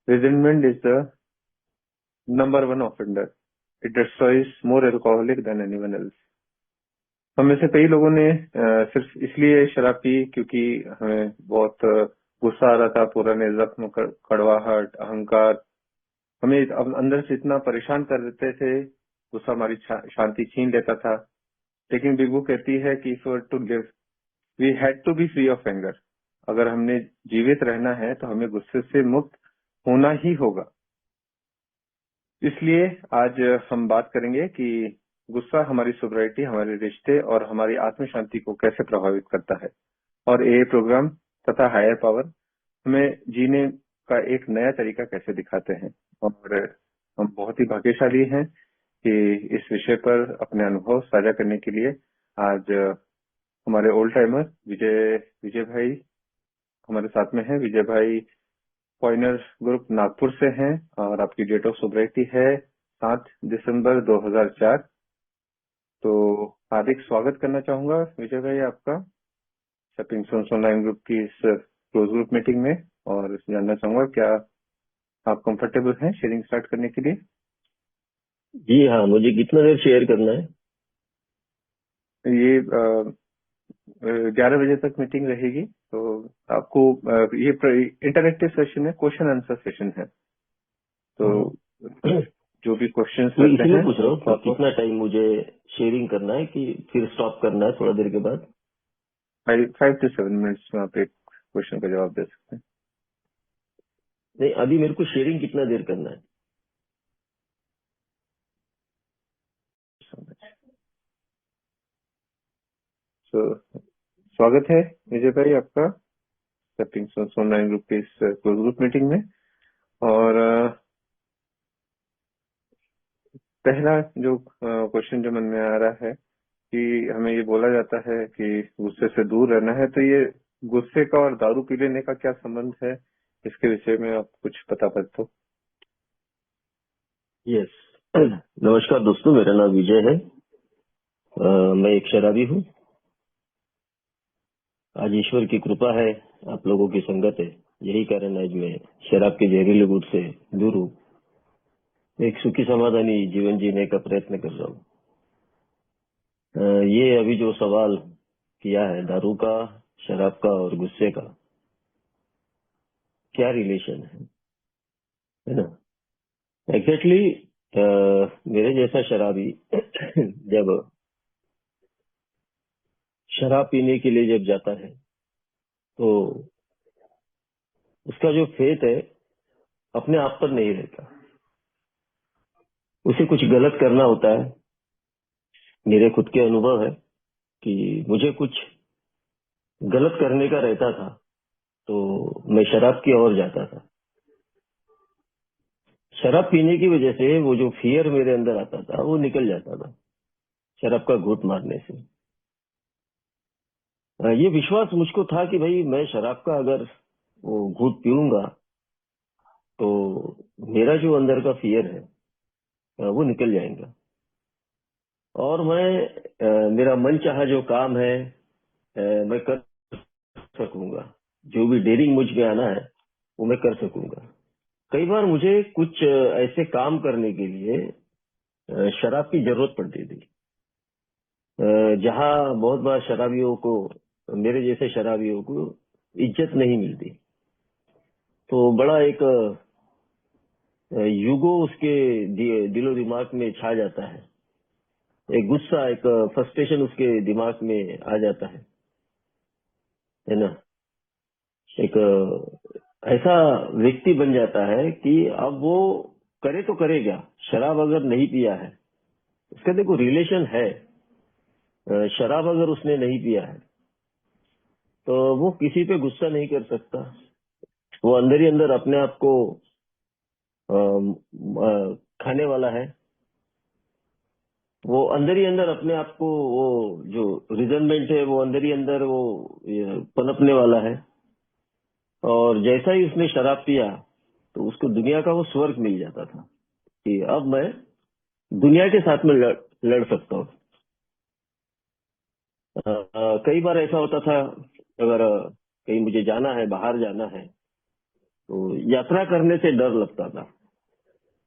Resentment is the number one offender. It destroys more alcoholic than anyone else. हम में से कई लोगों ने सिर्फ इसलिए शराब पी क्योंकि हमें बहुत गुस्सा आ रहा था, पुराने जख्म, कड़वाहट, अहंकार हमें अब अंदर से इतना परेशान कर देते थे। गुस्सा हमारी शांति छीन लेता था। लेकिन बिगू कहती है कि if to live we had to be free of anger. अगर हमने जीवित रहना है तो हमें गुस्से से मुक्त होना ही होगा। इसलिए आज हम बात करेंगे कि गुस्सा हमारी सोब्राइटी, हमारे रिश्ते और हमारी आत्म शांति को कैसे प्रभावित करता है, और ये प्रोग्राम तथा हायर पावर हमें जीने का एक नया तरीका कैसे दिखाते हैं। और हम बहुत ही भाग्यशाली हैं कि इस विषय पर अपने अनुभव साझा करने के लिए आज हमारे ओल्ड टाइमर विजय भाई हमारे साथ में हैं। विजय भाई पॉइनर ग्रुप नागपुर से हैं और आपकी डेट ऑफ सोब्राइटी है 7 दिसंबर 2004। तो हार्दिक स्वागत करना चाहूंगा विजय भाई आपका स्टेपिंग स्टोन्स ऑनलाइन ग्रुप की इस क्लोज ग्रुप मीटिंग में, और जानना चाहूंगा क्या आप कंफर्टेबल हैं शेयरिंग स्टार्ट करने के लिए? जी हाँ, मुझे कितना देर शेयर करना है? ये 11 बजे तक मीटिंग रहेगी। तो आपको ये इंटरेक्टिव सेशन है, क्वेश्चन आंसर सेशन है। तो जो भी क्वेश्चंस मैं रहते इसीलिए हैं पूछ रहा हूँ कितना टाइम मुझे शेयरिंग करना है कि फिर स्टॉप करना है थोड़ा देर के बाद? 5 to 7 मिनट्स में आप एक क्वेश्चन का जवाब दे सकते हैं। नहीं, अभी मेरे को शेयरिंग कितना देर करना है? So, स्वागत है विजय भाई आपका स्टेपिंग स्टोन्स ऑनलाइन ग्रुप की इस क्लोज ग्रुप मीटिंग में। और पहला जो क्वेश्चन जो मन में आ रहा है कि हमें ये बोला जाता है कि गुस्से से दूर रहना है, तो ये गुस्से का और दारू पी लेने का क्या संबंध है? इसके विषय में आप कुछ बता पाते हो? यस, नमस्कार दोस्तों, मेरा नाम विजय है। मैं एक शराबी हूँ। आज ईश्वर की कृपा है, आप लोगों की संगत है, यही कारण है आज मैं शराब के जहरीले गुट से दूर हूँ। एक सुखी समाधानी जीवन जीने का प्रयत्न कर रहा हूँ। ये अभी जो सवाल किया है दारू का, शराब का और गुस्से का क्या रिलेशन है ना? एग्जैक्टली मेरे जैसा शराबी जब शराब पीने के लिए जब जाता है तो उसका जो फेथ है अपने आप पर नहीं रहता, उसे कुछ गलत करना होता है। मेरे खुद के अनुभव है कि मुझे कुछ गलत करने का रहता था तो मैं शराब की ओर जाता था। शराब पीने की वजह से वो जो फियर मेरे अंदर आता था वो निकल जाता था शराब का घूंट मारने से। ये विश्वास मुझको था कि भाई मैं शराब का अगर वो घूंट पीऊंगा तो मेरा जो अंदर का फियर है वो निकल जाएगा और मैं मेरा मन चाहा जो काम है मैं कर सकूंगा। जो भी डेयरिंग मुझ में आना है वो मैं कर सकूंगा। कई बार मुझे कुछ ऐसे काम करने के लिए शराब की जरूरत पड़ती थी, जहां बहुत बार शराबियों को, मेरे जैसे शराबियों को इज्जत नहीं मिलती। तो बड़ा एक युगो उसके दिलो दिमाग में छा जाता है, एक गुस्सा, एक फ्रस्ट्रेशन उसके दिमाग में आ जाता है ना? एक ऐसा व्यक्ति बन जाता है कि अब वो करे तो करेगा। शराब अगर नहीं पिया है, उसका देखो रिलेशन है, शराब अगर उसने नहीं पिया है तो वो किसी पे गुस्सा नहीं कर सकता। वो अंदर ही अंदर अपने आप को खाने वाला है। वो अंदर ही अंदर अपने आप को, वो जो रिजनमेंट है वो अंदर ही अंदर वो पनपने वाला है। और जैसा ही उसने शराब पिया तो उसको दुनिया का वो स्वर्ग मिल जाता था कि अब मैं दुनिया के साथ में लड़ सकता हूँ। कई बार ऐसा होता था, अगर कहीं मुझे जाना है, बाहर जाना है, तो यात्रा करने से डर लगता था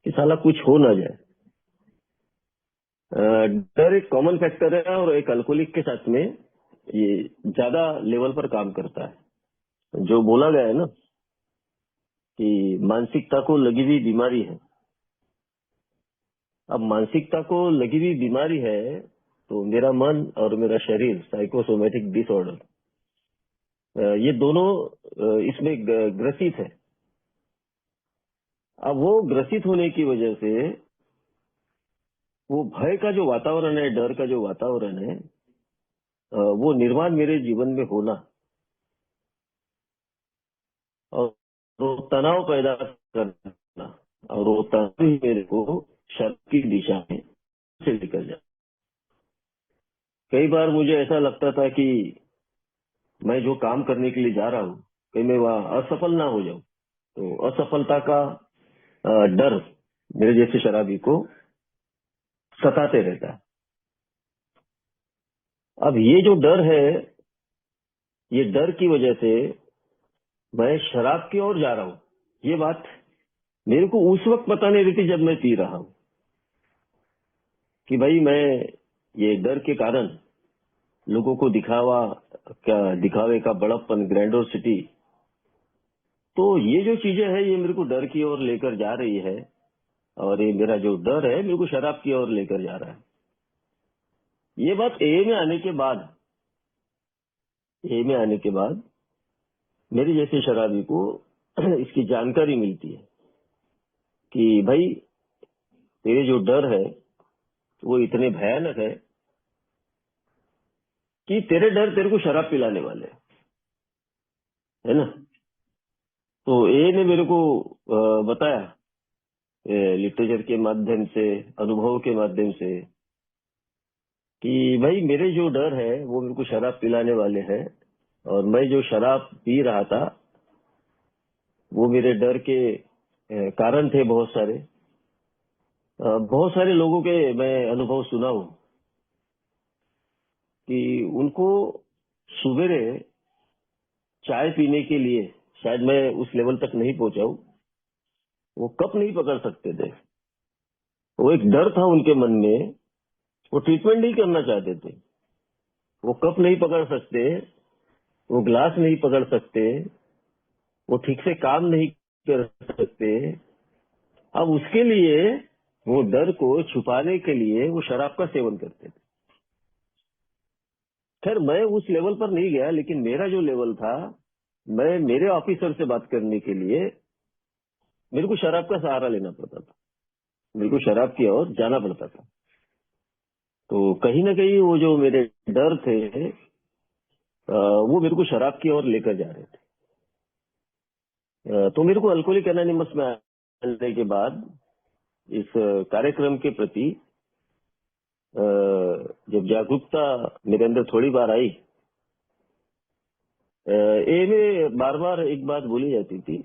कि साला कुछ हो ना जाए। डर एक कॉमन फैक्टर है और एक अल्कोहलिक के साथ में ये ज्यादा लेवल पर काम करता है। जो बोला गया है ना कि मानसिकता को लगी हुई बीमारी है। अब मानसिकता को लगी हुई बीमारी है तो मेरा मन और मेरा शरीर साइकोसोमेटिक डिसऑर्डर, ये दोनों इसमें ग्रसित है। अब वो ग्रसित होने की वजह से वो भय का जो वातावरण है, डर का जो वातावरण है, वो निर्माण मेरे जीवन में होना और वो तनाव पैदा करना और वो तनाव ही मेरे को शर की दिशा में से लेकर जाए। कई बार मुझे ऐसा लगता था कि मैं जो काम करने के लिए जा रहा हूँ कहीं मैं वहां असफल ना हो जाऊं, तो असफलता का डर मेरे जैसे शराबी को सताते रहता है। अब ये जो डर है, ये डर की वजह से मैं शराब की ओर जा रहा हूँ। ये बात मेरे को उस वक्त पता नहीं रहती जब मैं पी रहा हूँ कि भाई मैं ये डर के कारण लोगों को दिखावे का बड़प्पन, ग्रैंडोसिटी, तो ये जो चीजें हैं ये मेरे को डर की ओर लेकर जा रही है और ये मेरा जो डर है मेरे को शराब की ओर लेकर जा रहा है। ये बात ए में आने के बाद मेरे जैसे शराबी को इसकी जानकारी मिलती है कि भाई तेरे जो डर है वो इतने भयानक है कि तेरे डर तेरे को शराब पिलाने वाले हैं, है ना। तो ए ने मेरे को बताया लिटरेचर के माध्यम से, अनुभव के माध्यम से, कि भाई मेरे जो डर है वो मेरे को शराब पिलाने वाले हैं और मैं जो शराब पी रहा था वो मेरे डर के कारण थे। बहुत सारे लोगों के मैं अनुभव सुना हूं कि उनको सुबेरे चाय पीने के लिए, शायद मैं उस लेवल तक नहीं पहुंचा हूं, वो कप नहीं पकड़ सकते थे। वो एक डर था उनके मन में, वो ट्रीटमेंट नहीं करना चाहते थे। वो कप नहीं पकड़ सकते, वो ग्लास नहीं पकड़ सकते, वो ठीक से काम नहीं कर सकते। अब उसके लिए वो डर को छुपाने के लिए वो शराब का सेवन करते थे। खैर मैं उस लेवल पर नहीं गया, लेकिन मेरा जो लेवल था, मैं मेरे ऑफिसर से बात करने के लिए मेरे को शराब का सहारा लेना पड़ता था, मेरे को शराब की ओर जाना पड़ता था। तो कहीं ना कहीं वो जो मेरे डर थे वो मेरे को शराब की ओर लेकर जा रहे थे। तो मेरे को अल्कोहलिक एनोनिमस में आने के बाद इस कार्यक्रम के प्रति जब जागरूकता मेरे अंदर थोड़ी बार आई, ए में बार बार एक बात बोली जाती थी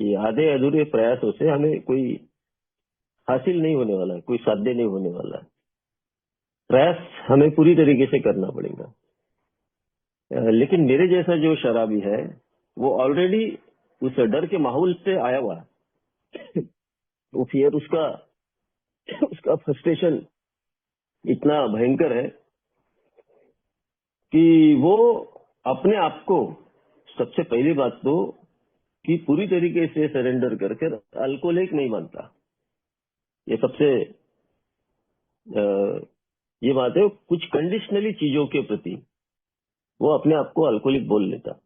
कि आधे अधूरे प्रयासों से हमें कोई हासिल नहीं होने वाला है, कोई साध्य नहीं होने वाला है, प्रयास हमें पूरी तरीके से करना पड़ेगा। लेकिन मेरे जैसा जो शराबी है वो ऑलरेडी उस डर के माहौल से आया हुआ है। वो फियर, उसका फ्रस्ट्रेशन इतना भयंकर है कि वो अपने आप को, सबसे पहली बात तो कि पूरी तरीके से सरेंडर करके अल्कोहलिक नहीं मानता। ये सबसे ये बात है, कुछ कंडीशनली चीजों के प्रति वो अपने आप को अल्कोहलिक बोल लेता,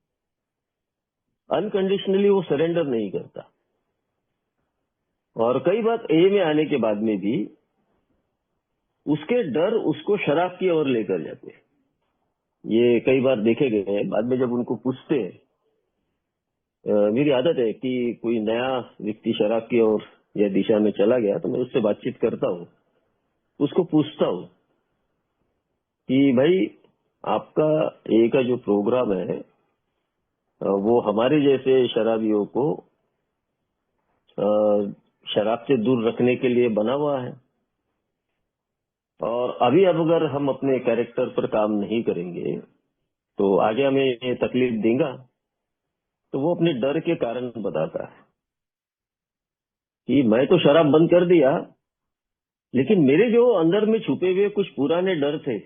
अनकंडीशनली वो सरेंडर नहीं करता। और कई बात ए में आने के बाद में भी उसके डर उसको शराब की ओर लेकर जाते हैं। ये कई बार देखे गए हैं। बाद में जब उनको पूछते हैं, मेरी आदत है कि कोई नया व्यक्ति शराब की ओर या दिशा में चला गया तो मैं उससे बातचीत करता हूँ, उसको पूछता हूँ कि भाई आपका ए का जो प्रोग्राम है वो हमारे जैसे शराबियों को शराब से दूर रखने के लिए बना हुआ है, और अभी अब अगर हम अपने कैरेक्टर पर काम नहीं करेंगे तो आगे हमें ये तकलीफ देगा। तो वो अपने डर के कारण बताता है कि मैं तो शराब बंद कर दिया, लेकिन मेरे जो अंदर में छुपे हुए कुछ पुराने डर थे,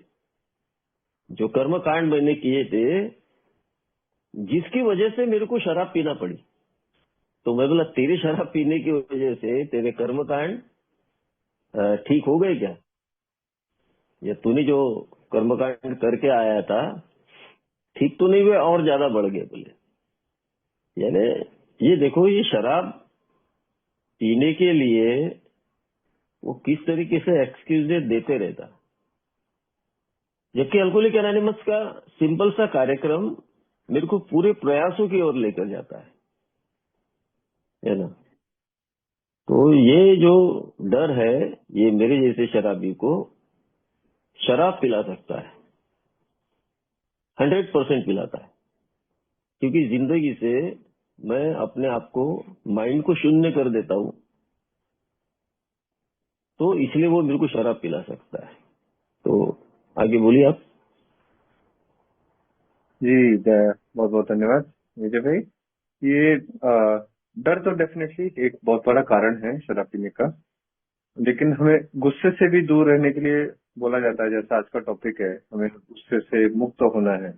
जो कर्म कांड मैंने किए थे, जिसकी वजह से मेरे को शराब पीना पड़ी। तो मैं बोला, तेरे शराब पीने की वजह से तेरे कर्म कांड ठीक हो गए क्या? या तूने जो कर्म कांड करके आया था ठीक तो नहीं हुए, और ज्यादा बढ़ गए बोले। यानी ये देखो, ये शराब पीने के लिए वो किस तरीके से एक्सक्यूजेस देते रहता, जबकि अल्कोहलिक एनोनिमस का सिंपल सा कार्यक्रम मेरे को पूरे प्रयासों की ओर लेकर जाता है ना। तो ये जो डर है, ये मेरे जैसे शराबी को शराब पिला सकता है, 100% पिलाता है। क्योंकि जिंदगी से मैं अपने आप को, माइंड को शून्य कर देता हूँ, तो इसलिए वो मेरे को शराब पिला सकता है। तो आगे बोलिए आप। जी, बहुत बहुत धन्यवाद विजय भाई। ये डर तो डेफिनेटली एक बहुत बड़ा कारण है शराब पीने का, लेकिन हमें गुस्से से भी दूर रहने के लिए बोला जाता है, जैसा आज का टॉपिक है, हमें गुस्से से मुक्त होना है।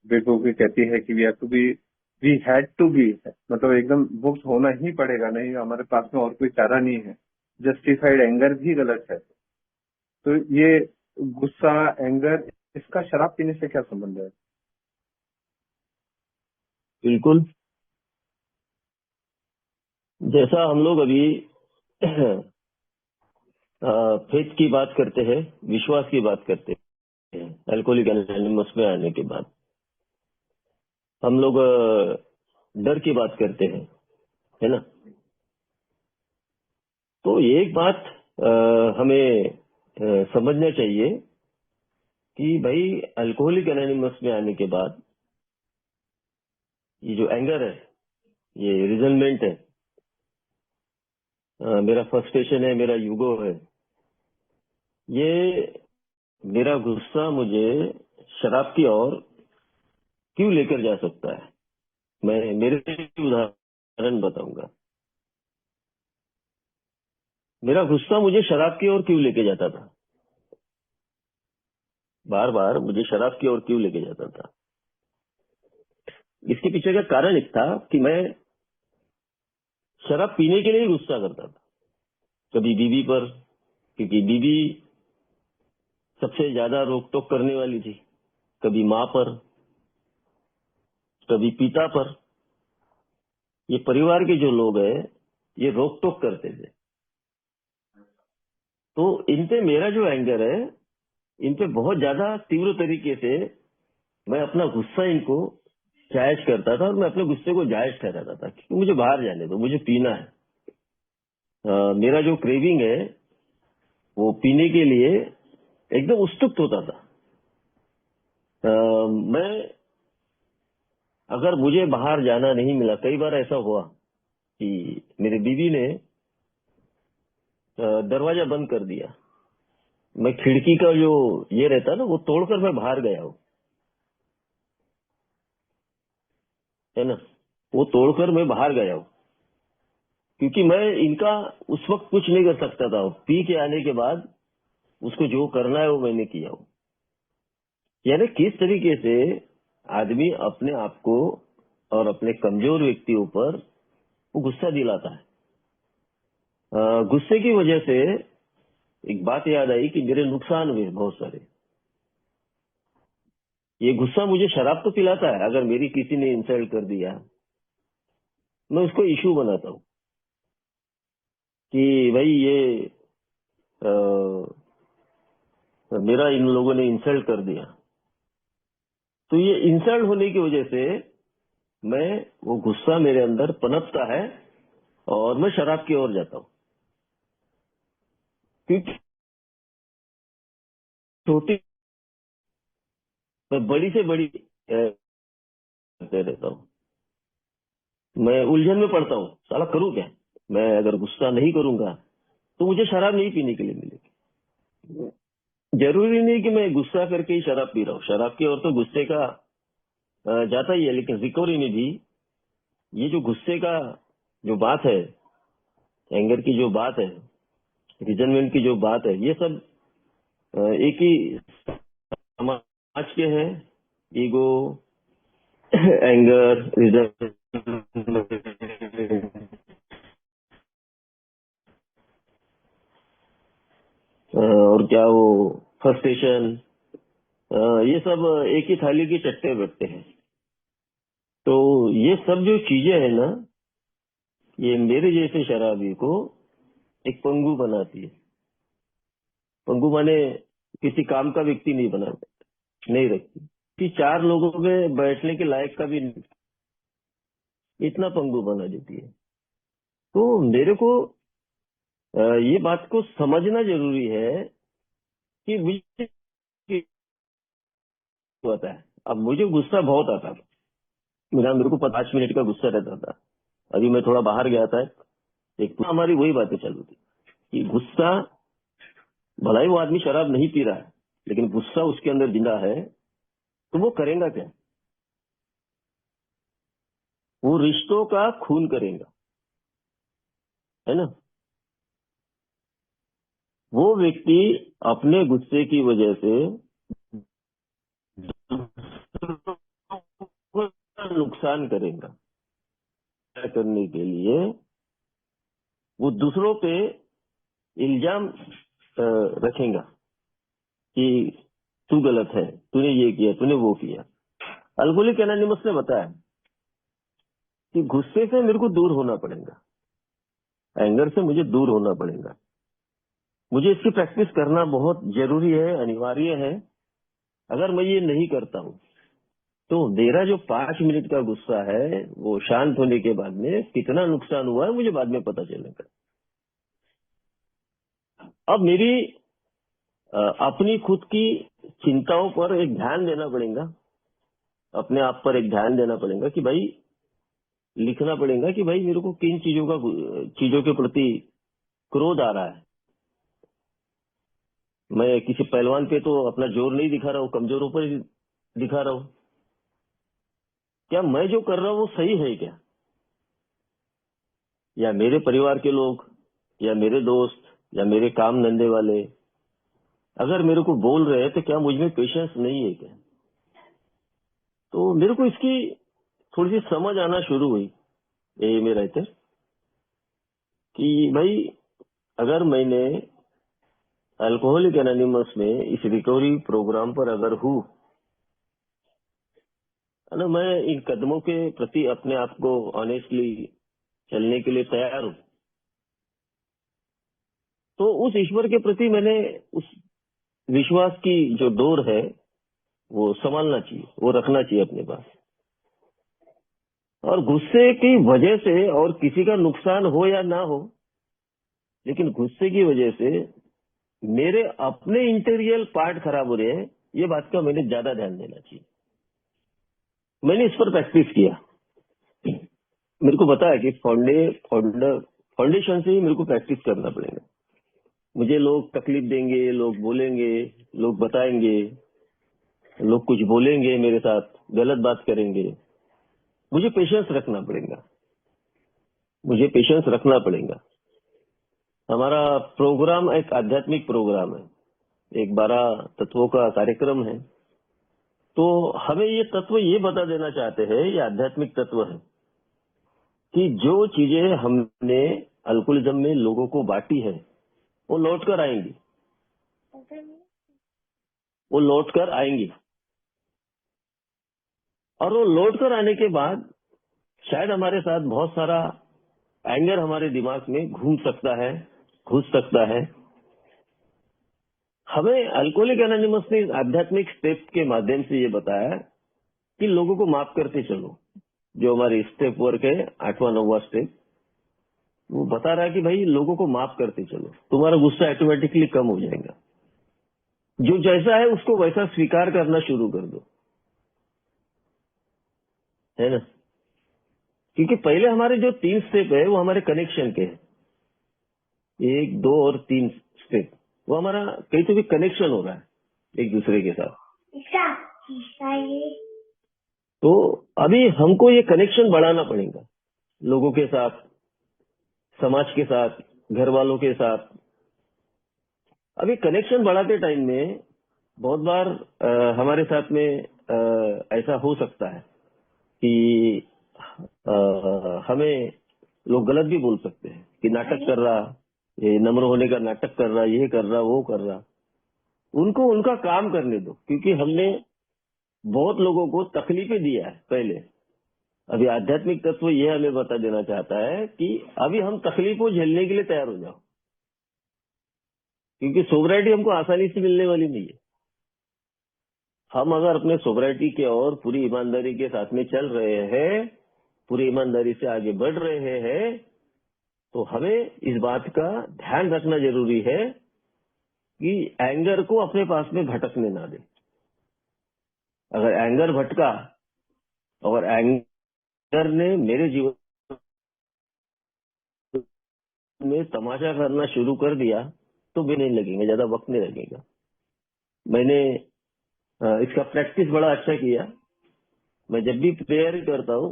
बेवकूफी कहती है कि वी हैड टू बी, मतलब एकदम मुक्त होना ही पड़ेगा, नहीं हमारे पास में और कोई चारा नहीं है। जस्टिफाइड एंगर भी गलत है। तो ये गुस्सा, एंगर, इसका शराब पीने से क्या संबंध है? बिल्कुल, जैसा हम लोग अभी फेथ की बात करते हैं, विश्वास की बात करते हैं, अल्कोहलिक एनोनिमस में आने के बाद हम लोग डर की बात करते हैं, है ना। तो एक बात हमें समझना चाहिए कि भाई अल्कोहलिक एनोनिमस में आने के बाद ये जो एंगर है, ये रिजल्टमेंट है, मेरा फ्रस्ट्रेशन है, मेरा यूगो है, ये मेरा गुस्सा मुझे शराब की ओर क्यों लेकर जा सकता है। मैं मेरे उदाहरण बताऊंगा। मेरा गुस्सा मुझे शराब की ओर क्यों लेके जाता था, बार बार मुझे शराब की ओर क्यों लेके जाता था। इसके पीछे का कारण एक था कि मैं शराब पीने के लिए ही गुस्सा करता था। कभी बीवी पर, क्योंकि बीवी सबसे ज्यादा रोक टोक करने वाली थी, कभी माँ पर, कभी पिता पर। ये परिवार के जो लोग हैं, ये रोक टोक करते थे। तो इन पे मेरा जो एंगर है, इन पे बहुत ज्यादा तीव्र तरीके से मैं अपना गुस्सा इनको जायज करता था, और मैं अपने गुस्से को जायज ठहराता था कि मुझे बाहर जाने दो, मुझे पीना है। मेरा जो क्रेविंग है वो पीने के लिए एकदम उत्सुक होता था। मैं, अगर मुझे बाहर जाना नहीं मिला, कई बार ऐसा हुआ कि मेरी बीवी ने दरवाजा बंद कर दिया, मैं खिड़की का जो ये रहता ना, वो तोड़कर मैं बाहर गया हूँ, है ना। वो तोड़कर मैं बाहर गया हूँ, क्योंकि मैं इनका उस वक्त कुछ नहीं कर सकता था। पी के आने के बाद उसको जो करना है वो मैंने किया हूँ। यानी किस तरीके से आदमी अपने आप को और अपने कमजोर व्यक्तियों पर वो गुस्सा दिलाता है। गुस्से की वजह से एक बात याद आई कि मेरे नुकसान हुए बहुत सारे। ये गुस्सा मुझे शराब तो पिलाता है, अगर मेरी किसी ने इंसल्ट कर दिया, मैं उसको इशू बनाता हूँ कि भाई ये मेरा इन लोगों ने इंसल्ट कर दिया। तो ये इंसल्ट होने की वजह से मैं, वो गुस्सा मेरे अंदर पनपता है और मैं शराब की ओर जाता हूँ। क्योंकि छोटी, मैं बड़ी से बड़ी करते रहता हूँ, मैं उलझन में पड़ता हूँ, साला करूँ क्या। मैं अगर गुस्सा नहीं करूंगा तो मुझे शराब नहीं पीने के लिए मिलेगी। जरूरी नहीं कि मैं गुस्सा करके ही शराब पी रहा हूँ, शराब की ओर तो गुस्से का जाता ही है, लेकिन रिकवरी में भी ये जो गुस्से का जो बात है, एंगर की जो बात है, रिजनमेंट की जो बात है, ये सब एक ही समाज के हैं। ईगो, एंगर, रिजनमेंट और क्या वो फ्रस्ट्रेशन, ये सब एक ही थाली के चट्टे बट्टे हैं। तो ये सब जो चीजें है ना, ये मेरे जैसे शराबी को एक पंगु बनाती है। पंगु माने किसी काम का व्यक्ति नहीं नहीं रखती कि 4 लोगों में बैठने के लायक का भी नहीं, इतना पंगु बना देती है। तो मेरे को ये बात को समझना जरूरी है कि मुझे होता है। अब मुझे गुस्सा बहुत आता था, मेरे को 5 मिनट का गुस्सा रहता था। अभी मैं थोड़ा बाहर गया था, एक तो हमारी वही बातें चल रही थी कि गुस्सा, भला ही वो आदमी शराब नहीं पी रहा है, लेकिन गुस्सा उसके अंदर जिंदा है, तो वो करेगा क्या? वो रिश्तों का खून करेगा, है ना। वो व्यक्ति अपने गुस्से की वजह से नुकसान करेगा। करने के लिए वो दूसरों पे इल्जाम रखेगा कि तू गलत है, तूने ये किया, तूने वो किया। अल्कोहलिक एनोनिमस ने बताया कि गुस्से से मेरे को दूर होना पड़ेगा, एंगर से मुझे दूर होना पड़ेगा। मुझे इसकी प्रैक्टिस करना बहुत जरूरी है, अनिवार्य है। अगर मैं ये नहीं करता हूँ तो मेरा जो 5 मिनट का गुस्सा है, वो शांत होने के बाद में कितना नुकसान हुआ है मुझे बाद में पता चलेगा। अब मेरी अपनी खुद की चिंताओं पर एक ध्यान देना पड़ेगा, अपने आप पर एक ध्यान देना पड़ेगा कि भाई, लिखना पड़ेगा कि भाई मेरे को किन चीजों के प्रति क्रोध आ रहा है। मैं किसी पहलवान पे तो अपना जोर नहीं दिखा रहा हूँ, कमजोरों पर ही दिखा रहा हूँ। क्या मैं जो कर रहा हूँ वो सही है क्या? या मेरे परिवार के लोग, या मेरे दोस्त, या मेरे काम धंधे वाले अगर मेरे को बोल रहे हैं, तो क्या मुझ में पेशेंस नहीं है क्या? तो मेरे को इसकी थोड़ी सी समझ आना शुरू हुई ए में रहते कि भाई, अगर मैंने अल्कोहलिक एनोनिमस में इस रिकवरी प्रोग्राम पर अगर हूँ, है ना, मैं इन कदमों के प्रति अपने आप को ऑनेस्टली चलने के लिए तैयार हूँ, तो उस ईश्वर के प्रति मैंने उस विश्वास की जो डोर है वो संभालना चाहिए, वो रखना चाहिए अपने पास। और गुस्से की वजह से, और किसी का नुकसान हो या ना हो, लेकिन गुस्से की वजह से मेरे अपने इंटीरियर पार्ट खराब हो रहे हैं, ये बात का मैंने ज्यादा ध्यान देना चाहिए। मैंने इस पर प्रैक्टिस किया। मेरे को पता है कि फाउंडेशन से ही मेरे को प्रैक्टिस करना पड़ेगा। मुझे लोग तकलीफ देंगे, लोग बोलेंगे, लोग बताएंगे, लोग कुछ बोलेंगे मेरे साथ, गलत बात करेंगे। मुझे पेशेंस रखना पड़ेगा, मुझे पेशेंस रखना पड़ेगा। हमारा प्रोग्राम एक आध्यात्मिक प्रोग्राम है, एक 12 तत्वों का कार्यक्रम है। तो हमें ये तत्व ये बता देना चाहते हैं, ये आध्यात्मिक तत्व है, कि जो चीजें हमने अल्कोहलिज्म में लोगों को बांटी है, वो लौट कर आएंगी, वो लौट कर आएंगी। और वो लौट कर आने के बाद शायद हमारे साथ बहुत सारा एंगर हमारे दिमाग में घूस सकता है। हमें अल्कोहलिक एनोनिमस ने आध्यात्मिक स्टेप के माध्यम से ये बताया कि लोगों को माफ करते चलो। जो हमारी स्टेप वर्क है, 8वां 9वां स्टेप, वो बता रहा है कि भाई लोगों को माफ करते चलो, तुम्हारा गुस्सा ऑटोमेटिकली कम हो जाएगा। जो जैसा है उसको वैसा स्वीकार करना शुरू कर दो, है ना। क्योंकि पहले हमारे जो 3 स्टेप है वो हमारे कनेक्शन के हैं, 1, 2 और 3 स्टेप, वो हमारा कहीं तो भी कनेक्शन हो रहा है एक दूसरे के साथ। तो अभी हमको ये कनेक्शन बढ़ाना पड़ेगा, लोगों के साथ, समाज के साथ, घर वालों के साथ। अभी कनेक्शन बढ़ाते टाइम में बहुत बार हमारे साथ में ऐसा हो सकता है कि हमें लोग गलत भी बोल सकते हैं कि नाटक कर रहा, ये नम्र होने का नाटक कर रहा, ये कर रहा, वो कर रहा। उनको उनका काम करने दो, क्योंकि हमने बहुत लोगों को तकलीफें दिया है पहले। अभी आध्यात्मिक तत्व यह हमें बता देना चाहता है कि अभी हम तकलीफों झेलने के लिए तैयार हो जाओ, क्योंकि सोबराइटी हमको आसानी से मिलने वाली नहीं है। हम अगर अपने सोबराइटी के और पूरी ईमानदारी के साथ में चल रहे हैं, पूरी ईमानदारी से आगे बढ़ रहे हैं, तो हमें इस बात का ध्यान रखना जरूरी है कि एंगर को अपने पास में भटकने ना दे। अगर एंगर भटका और एंगर ने मेरे जीवन में तमाशा करना शुरू कर दिया, तो भी नहीं लगेगा, ज्यादा वक्त नहीं लगेगा। मैंने इसका प्रैक्टिस बड़ा अच्छा किया। मैं जब भी प्रेयर करता हूँ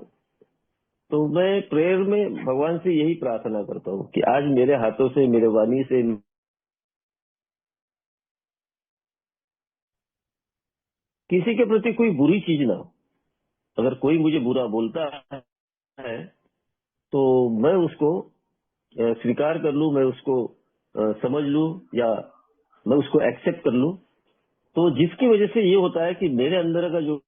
तो मैं प्रेयर में भगवान से यही प्रार्थना करता हूँ कि आज मेरे हाथों से, मेरे वाणी से किसी के प्रति कोई बुरी चीज ना हो। अगर कोई मुझे बुरा बोलता है तो मैं उसको स्वीकार कर लूं, मैं उसको समझ लूं, या मैं उसको एक्सेप्ट कर लूं। तो जिसकी वजह से ये होता है कि मेरे अंदर का जो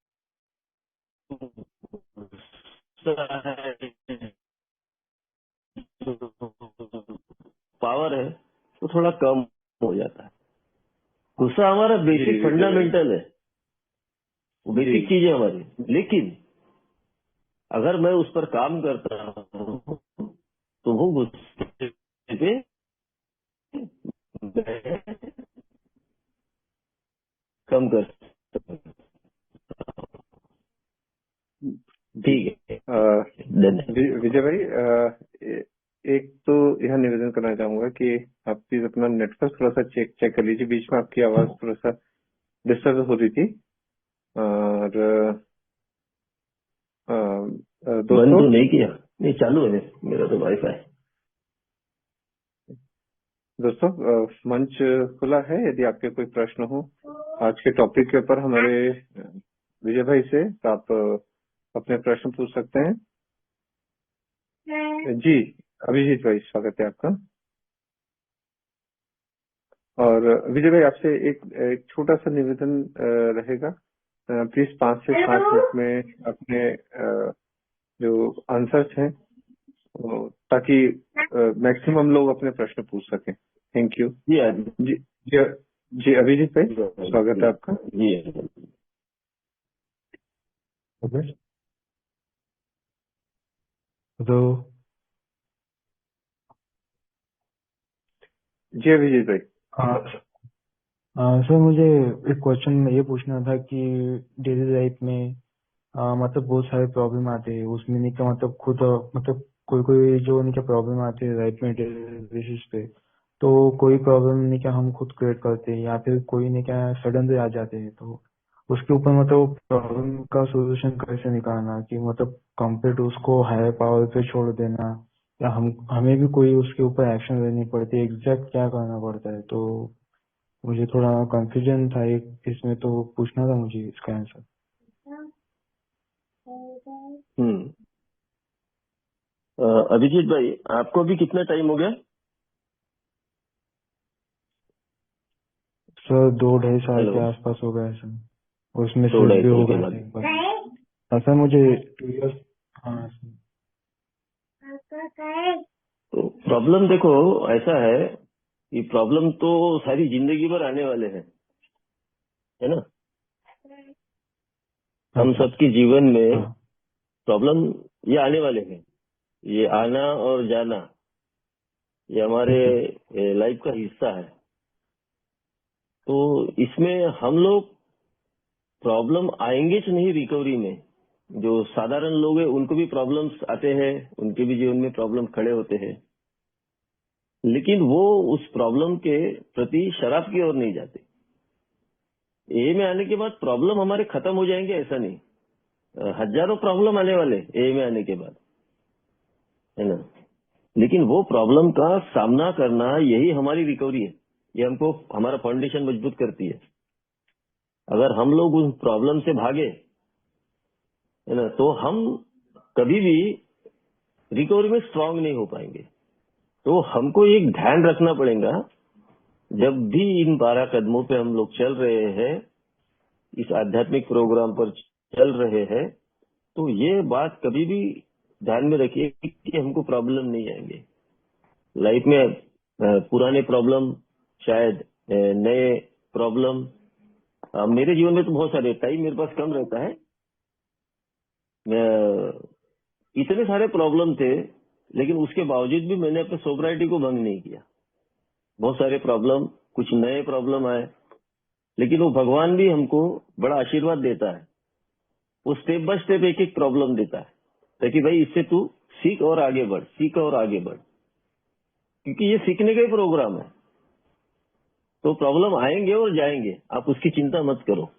पावर है वो थोड़ा कम हो जाता है। गुस्सा हमारा जी बेसिक विजय भाई। फंडामेंटल है, वो जी बेसिक चीज है हमारी। लेकिन अगर मैं उस पर काम करता हूँ तो वो गुस्से पे मैं कम कर सकता हूँ। जी ठीक है, धन्यवाद। विजय भाई, एक तो यह निवेदन करना चाहूंगा कि आप प्लीज अपना नेटवर्क थोड़ा सा चेक कर लीजिए। बीच में आपकी आवाज थोड़ा सा डिस्टर्ब हो रही थी। और बंद दोस्तों, तो नहीं किया, नहीं चालू है मेरा तो वाईफाई। मंच खुला है। यदि आपके कोई प्रश्न हो आज के टॉपिक के ऊपर हमारे विजय भाई से, तो आप अपने प्रश्न पूछ सकते हैं। जी अभिजीत भाई, स्वागत है आपका। और विजय भाई, आपसे एक छोटा सा निवेदन रहेगा। प्लीज 5 से 7 मिनट में अपने जो आंसर्स हैं ताकि मैक्सिमम लोग अपने प्रश्न पूछ सकें। Thank you. जी आदि जी जी जी अभिजीत भाई, स्वागत है आपका। जी ओके। तो जी अभिजीत भाई। सर मुझे एक क्वेश्चन ये पूछना था कि डेली लाइफ में मतलब बहुत सारे प्रॉब्लम आते हैं उसमें नहीं का मतलब खुद मतलब कोई कोई जो नहीं क्या प्रॉब्लम आते हैं लाइफ में डेली बेसिस पे, तो कोई प्रॉब्लम नहीं क्या हम खुद क्रिएट करते हैं या फिर कोई नहीं क्या सडनली आ जाते हैं, तो उसके ऊपर मतलब प्रॉब्लम का सोल्यूशन कैसे निकालना कि मतलब कंप्लीट उसको हायर पावर पे छोड़ देना या हम हमें भी कोई उसके ऊपर एक्शन लेनी पड़ती है, एग्जैक्ट क्या करना पड़ता है। तो मुझे थोड़ा कंफ्यूजन था एक इसमें, तो पूछना था मुझे इसका आंसर। हम्म। अभिजीत भाई, आपको अभी कितना टाइम हो गया? सर 2-2.5 साल हेलो, के आसपास हो गया सर, उसमें दो स्विच ढाई भी साल हो के गया बाद। था एक बार। हाँ सर मुझे 2 इयर्स। हाँ सर। तो प्रॉब्लम देखो ऐसा है कि प्रॉब्लम तो सारी जिंदगी भर आने वाले हैं, है ना। हाँ हम सर। सबके जीवन में हाँ प्रॉब्लम ये आने वाले हैं। ये आना और जाना ये हमारे लाइफ का हिस्सा है। तो इसमें हम लोग प्रॉब्लम आएंगे तो नहीं रिकवरी में। जो साधारण लोग हैं उनको भी प्रॉब्लम्स आते हैं, उनके भी जीवन में प्रॉब्लम खड़े होते हैं, लेकिन वो उस प्रॉब्लम के प्रति शराब की ओर नहीं जाते। ए में आने के बाद प्रॉब्लम हमारे खत्म हो जाएंगे ऐसा नहीं। हजारों प्रॉब्लम आने वाले ए में आने के बाद, है ना। लेकिन वो प्रॉब्लम का सामना करना, यही हमारी रिकवरी है। ये हमको हमारा फाउंडेशन मजबूत करती है। अगर हम लोग उस प्रॉब्लम से भागे, है ना, तो हम कभी भी रिकवरी में स्ट्रांग नहीं हो पाएंगे। तो हमको एक ध्यान रखना पड़ेगा, जब भी इन 12 कदमों पे हम लोग चल रहे हैं, इस आध्यात्मिक प्रोग्राम पर चल रहे हैं, तो ये बात कभी भी ध्यान में रखिए कि हमको प्रॉब्लम नहीं आएंगे लाइफ में। पुराने प्रॉब्लम, शायद नए प्रॉब्लम, मेरे जीवन में तो बहुत सारे, टाइम मेरे पास कम रहता है। इतने सारे प्रॉब्लम थे, लेकिन उसके बावजूद भी मैंने अपने सोबराइटी को भंग नहीं किया। बहुत सारे प्रॉब्लम, कुछ नए प्रॉब्लम आए, लेकिन वो भगवान भी हमको बड़ा आशीर्वाद देता है। वो स्टेप बाय स्टेप एक एक प्रॉब्लम देता है, ताकि भाई इससे तू सीख और आगे बढ़, सीख और आगे बढ़, क्योंकि ये सीखने का ही प्रोग्राम है। तो प्रॉब्लम आएंगे और जाएंगे, आप उसकी चिंता मत करो।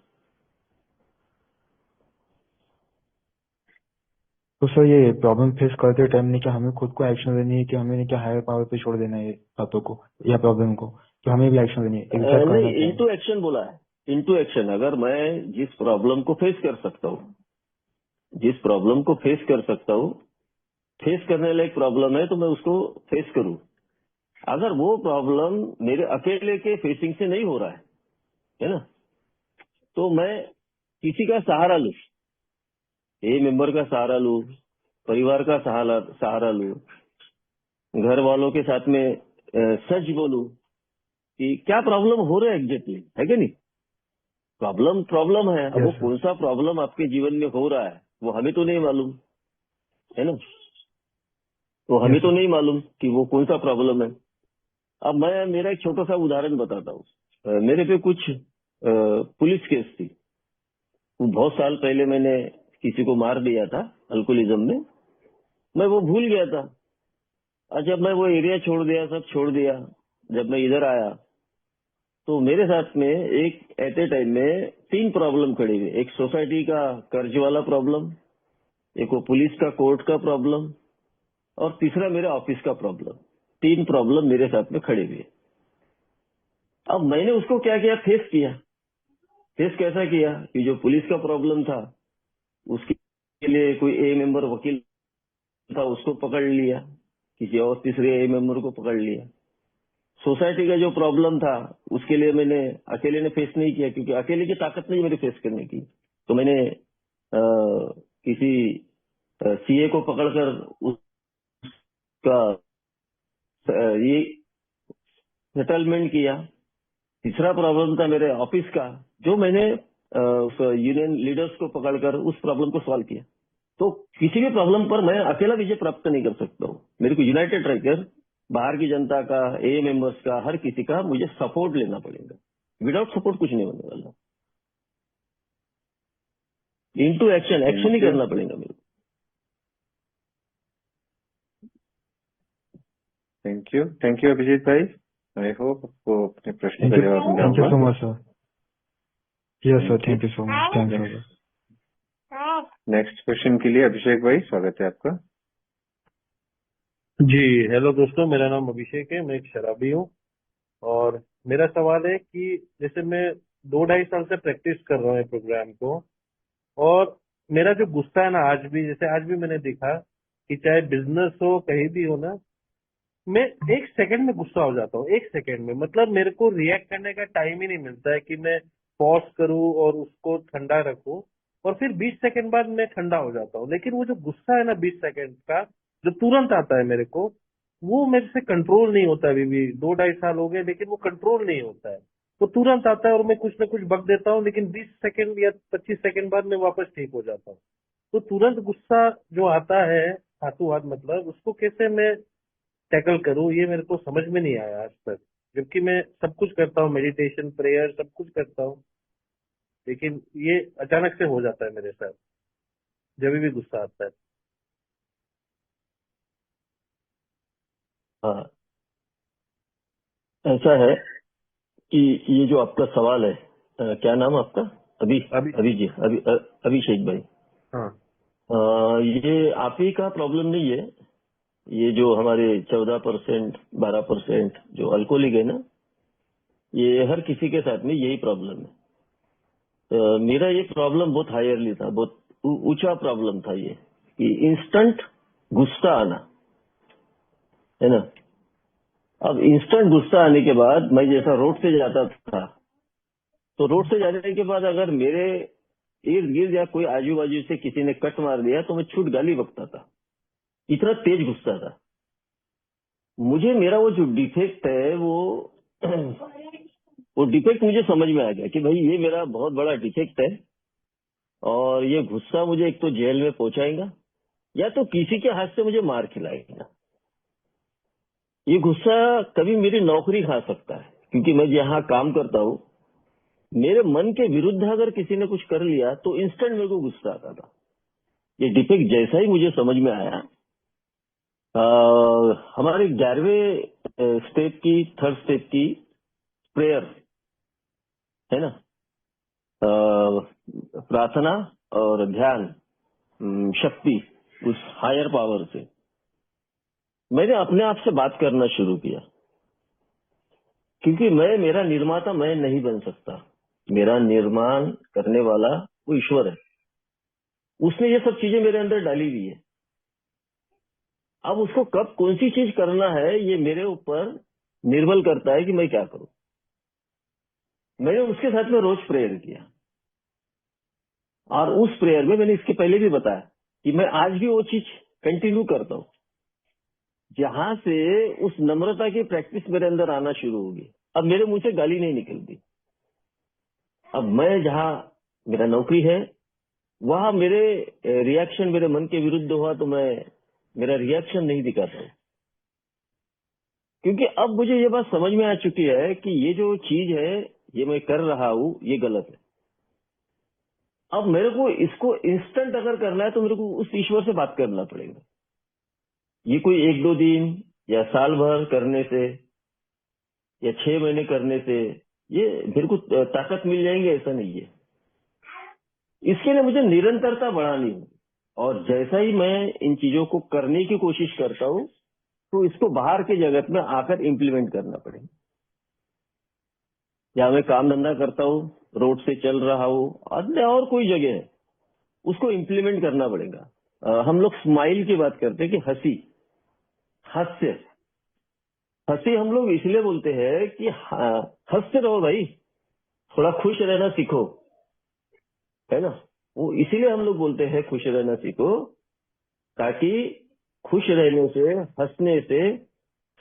तो सर ये प्रॉब्लम फेस करते टाइम नहीं क्या हमें खुद को एक्शन लेनी है कि हमें नहीं क्या हायर पावर पे छोड़ देना है ये बातों को या प्रॉब्लम को, कि हमें भी एक्शन लेनी है, एग्जैक्ट करना नहीं, क्या है? इनटू एक्शन बोला है। इनटू एक्शन, अगर मैं जिस प्रॉब्लम को फेस कर सकता हूँ, जिस प्रॉब्लम को फेस कर सकता हूँ, फेस करने लायक प्रॉब्लम है, तो मैं उसको फेस करूँ। अगर वो प्रॉब्लम मेरे अकेले के फेसिंग से नहीं हो रहा है ना, तो मैं किसी का सहारा लूं, ए मेंबर का सहारा लूं, परिवार का सहारा लूं, घर वालों के साथ में सच बोलूं कि क्या प्रॉब्लम हो रहा है एग्जैक्टली, है कि नहीं। प्रॉब्लम प्रॉब्लम है, अब वो यस सर। कौन सा प्रॉब्लम आपके जीवन में हो रहा है वो हमें तो नहीं मालूम, है ना। तो हमें यस तो सर। नहीं मालूम कि वो कौन सा प्रॉब्लम है। अब मैं मेरा एक छोटा सा उदाहरण बताता हूँ। मेरे पे कुछ पुलिस केस थी। वो बहुत साल पहले मैंने किसी को मार दिया था अल्कोहलिज्म में, मैं वो भूल गया था। और जब मैं वो एरिया छोड़ दिया, सब छोड़ दिया, जब मैं इधर आया, तो मेरे साथ में एक एट ए टाइम में 3 प्रॉब्लम खड़ी हुई। एक सोसाइटी का कर्ज वाला प्रॉब्लम, एक वो पुलिस का कोर्ट का प्रॉब्लम, और तीसरा मेरे ऑफिस का प्रॉब्लम। 3 प्रॉब्लम मेरे साथ में खड़े हुए। अब मैंने उसको क्या किया, फेस किया। फेस कैसा किया कि जो पुलिस का प्रॉब्लम था, उसके लिए कोई ए मेंबर वकील था, उसको पकड़ लिया, किसी और तीसरे ए मेंबर को पकड़ लिया। सोसाइटी का जो प्रॉब्लम था, उसके लिए मैंने अकेले ने फेस नहीं किया, क्योंकि अकेले की ताकत नहीं मेरे फेस करने की। तो मैंने किसी सीए को पकड़कर उसका ये सेटलमेंट किया। तीसरा प्रॉब्लम था मेरे ऑफिस का, जो मैंने उस यूनियन लीडर्स को पकड़कर उस प्रॉब्लम को सॉल्व किया। तो किसी भी प्रॉब्लम पर मैं अकेला विजय प्राप्त नहीं कर सकता हूँ। मेरे को यूनाइटेड रहकर बाहर की जनता का, ए मेंबर्स का, हर किसी का मुझे सपोर्ट लेना पड़ेगा। विदाउट सपोर्ट कुछ नहीं होने वाला। Into action, action he thank you. करना पड़ेगा मेरे थैंक यू अभिजीत भाई। आई होप आपको अपने प्रश्न थैंक का यू। जवाब मिला थैंक यू होगा। So much sir. Yes sir, thank you. Thank you so much, thanks sir. Next next question के लिए अभिषेक भाई, स्वागत है आपका। जी हेलो दोस्तों, मेरा नाम अभिषेक है, मैं एक शराबी हूँ। और मेरा सवाल है कि जैसे मैं 2-2.5 साल से प्रैक्टिस कर रहा हूँ प्रोग्राम को, और मेरा जो गुस्सा है ना, आज भी मैंने देखा कि चाहे बिजनेस हो, कहीं भी हो ना, मैं 1 सेकंड में गुस्सा हो जाता हूँ। 1 सेकंड में, मतलब मेरे को रिएक्ट करने का टाइम ही नहीं मिलता है कि मैं पॉज करूँ और उसको ठंडा रखूँ, और फिर 20 सेकंड बाद मैं ठंडा हो जाता हूँ। लेकिन वो जो गुस्सा है ना 20 सेकंड का, जो तुरंत आता है मेरे को, वो मेरे से कंट्रोल नहीं होता। अभी भी 2-2.5 साल हो गए, लेकिन वो कंट्रोल नहीं होता है। वो तुरंत आता है और मैं कुछ ना कुछ बक देता हूँ, लेकिन 20 सेकंड या 25 सेकंड बाद मैं वापस ठीक हो जाता हूँ। तो तुरंत गुस्सा जो आता है हाथों हाथ, मतलब उसको कैसे मैं टैकल करूं, ये मेरे को समझ में नहीं आया आज तक। जबकि मैं सब कुछ करता हूँ, मेडिटेशन, प्रेयर, सब कुछ करता हूँ, लेकिन ये अचानक से हो जाता है मेरे साथ जब भी गुस्सा आता है। को। हाँ, ऐसा है कि ये जो आपका सवाल है, क्या नाम आपका? अभी अभी अभी जी, अभिषेक भाई। हाँ। ये आप ही का प्रॉब्लम नहीं है। ये जो हमारे 14% 12% जो अल्कोहलिक है ना, ये हर किसी के साथ में यही प्रॉब्लम है। मेरा ये प्रॉब्लम बहुत हायरली था, बहुत ऊंचा प्रॉब्लम था ये, कि इंस्टेंट गुस्सा आना, है ना। अब इंस्टेंट गुस्सा आने के बाद मैं जैसा रोड से जाता था, तो रोड से जाने के बाद अगर मेरे इर्द गिर्द या कोई आजू बाजू से किसी ने कट मार दिया तो मैं छूट गाली बकता था, इतना तेज गुस्सा था मुझे। मेरा वो जो डिफेक्ट है वो डिफेक्ट मुझे समझ में आ गया कि भाई ये मेरा बहुत बड़ा डिफेक्ट है, और ये गुस्सा मुझे एक तो जेल में पहुंचाएगा या तो किसी के हाथ से मुझे मार खिलाएगा। ये गुस्सा कभी मेरी नौकरी खा सकता है, क्योंकि मैं जहाँ काम करता हूँ, मेरे मन के विरुद्ध अगर किसी ने कुछ कर लिया तो इंस्टेंट मेरे को गुस्सा आता था। ये डिफेक्ट जैसा ही मुझे समझ में आया, हमारे 11वें स्टेप की, थर्ड स्टेप की प्रेयर है ना, प्रार्थना और ध्यान, शक्ति उस हायर पावर से मैंने अपने आप से बात करना शुरू किया, क्योंकि मेरा निर्माता मैं नहीं बन सकता। मेरा निर्माण करने वाला वो ईश्वर है, उसने ये सब चीजें मेरे अंदर डाली हुई है। अब उसको कब कौन सी चीज करना है ये मेरे ऊपर निर्भर करता है कि मैं क्या करूं। मैंने उसके साथ में रोज प्रेयर किया, और उस प्रेयर में मैंने इसके पहले भी बताया कि मैं आज भी वो चीज कंटिन्यू करता हूँ, जहां से उस नम्रता की प्रैक्टिस मेरे अंदर आना शुरू होगी। अब मेरे मुंह से गाली नहीं निकलती। अब मैं जहाँ मेरा नौकरी है वहां मेरे रिएक्शन मेरे मन के विरुद्ध हुआ तो मैं मेरा रिएक्शन नहीं दिखाता हूँ, क्योंकि अब मुझे ये बात समझ में आ चुकी है कि ये जो चीज है ये मैं कर रहा हूँ ये गलत है। अब मेरे को इसको इंस्टेंट अगर करना है तो मेरे को उस ईश्वर से बात करना पड़ेगा। ये कोई 1-2 दिन या साल भर करने से या 6 महीने करने से ये मेरे को ताकत मिल जाएंगे ऐसा नहीं है। इसके लिए मुझे निरंतरता बढ़ानी है, और जैसा ही मैं इन चीजों को करने की कोशिश करता हूँ तो इसको बाहर के जगत में आकर इम्प्लीमेंट करना पड़ेगा। या मैं काम धंधा करता हूँ, रोड से चल रहा हूँ, और कोई जगह है, उसको इम्प्लीमेंट करना पड़ेगा। हम लोग स्माइल की बात करते हैं कि हंसी, हास्य। हंसी हम लोग इसलिए बोलते हैं कि हंसते रहो भाई, थोड़ा खुश रहना सीखो, है ना। वो इसीलिए हम लोग बोलते हैं खुश रहना सीखो, ताकि खुश रहने से, हंसने से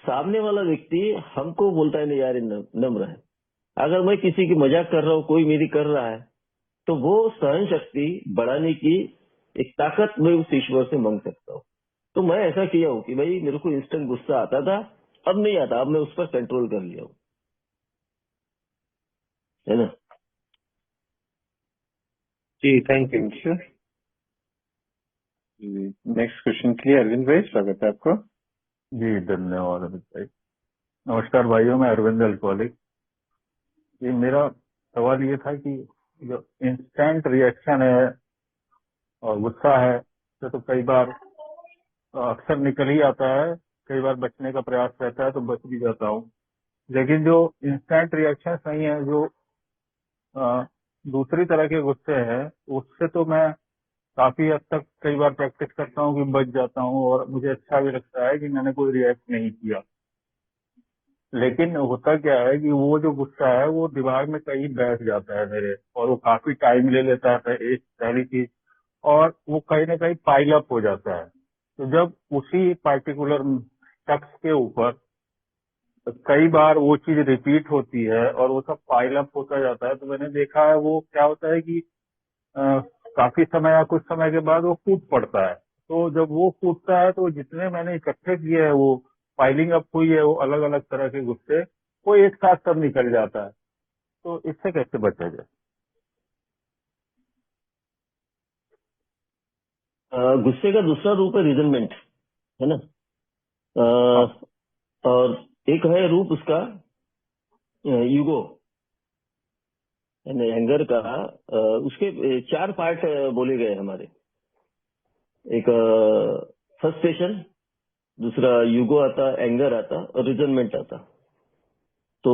सामने वाला व्यक्ति हमको बोलता है नहीं यार ये नम्र है। अगर मैं किसी की मजाक कर रहा हूँ, कोई मेरी कर रहा है, तो वो सहन शक्ति बढ़ाने की एक ताकत मैं उस ईश्वर से मांग सकता हूँ। तो मैं ऐसा किया हूँ कि भाई मेरे को इंस्टेंट गुस्सा आता था, अब नहीं आता, अब मैं उस पर कंट्रोल कर लिया हूँ, है ना। जी, थैंक यू। थैंक यू जी। नेक्स्ट क्वेश्चन के लिए अरविंद भाई, स्वागत है आपको। जी धन्यवाद अमित भाई। नमस्कार भाइयों, मैं अरविंद अल्कोहलिक। ये मेरा सवाल ये था कि जो इंस्टेंट रिएक्शन है और गुस्सा है तो कई बार अक्सर निकल ही आता है, कई बार बचने का प्रयास रहता है तो बच भी जाता हूँ। लेकिन जो इंस्टेंट रिएक्शन नहीं है, जो अ, दूसरी तरह के गुस्से हैं, उससे तो मैं काफी हद तक कई बार प्रैक्टिस करता हूँ कि बच जाता हूँ, और मुझे अच्छा भी लगता है कि मैंने कोई रिएक्ट नहीं किया। लेकिन होता क्या है कि वो जो गुस्सा है वो दिमाग में कहीं बैठ जाता है मेरे, और वो काफी टाइम ले लेता है, एक पहली चीज, और वो कहीं ना कहीं पाइल अप हो जाता है। तो जब उसी पर्टिकुलर शख्स के ऊपर कई बार वो चीज रिपीट होती है और वो सब पाइल अप होता जाता है, तो मैंने देखा है वो क्या होता है कि अ, काफी समय या कुछ समय के बाद वो फूट पड़ता है। तो जब वो फूटता है तो जितने मैंने इकट्ठे किए हैं, वो पाइलिंग अप हुई है, वो अलग अलग तरह के गुस्से, वो एक साथ सब निकल जाता है। तो इससे कैसे बचा जाए? गुस्से का दूसरा रूप है रिजनमेंट, है ना। हाँ। और एक है रूप उसका ईगो, एंगर का। उसके 4 पार्ट बोले गए हमारे। एक फ्रस्ट्रेशन, दूसरा यूगो आता, एंगर आता और रिजनमेंट आता। तो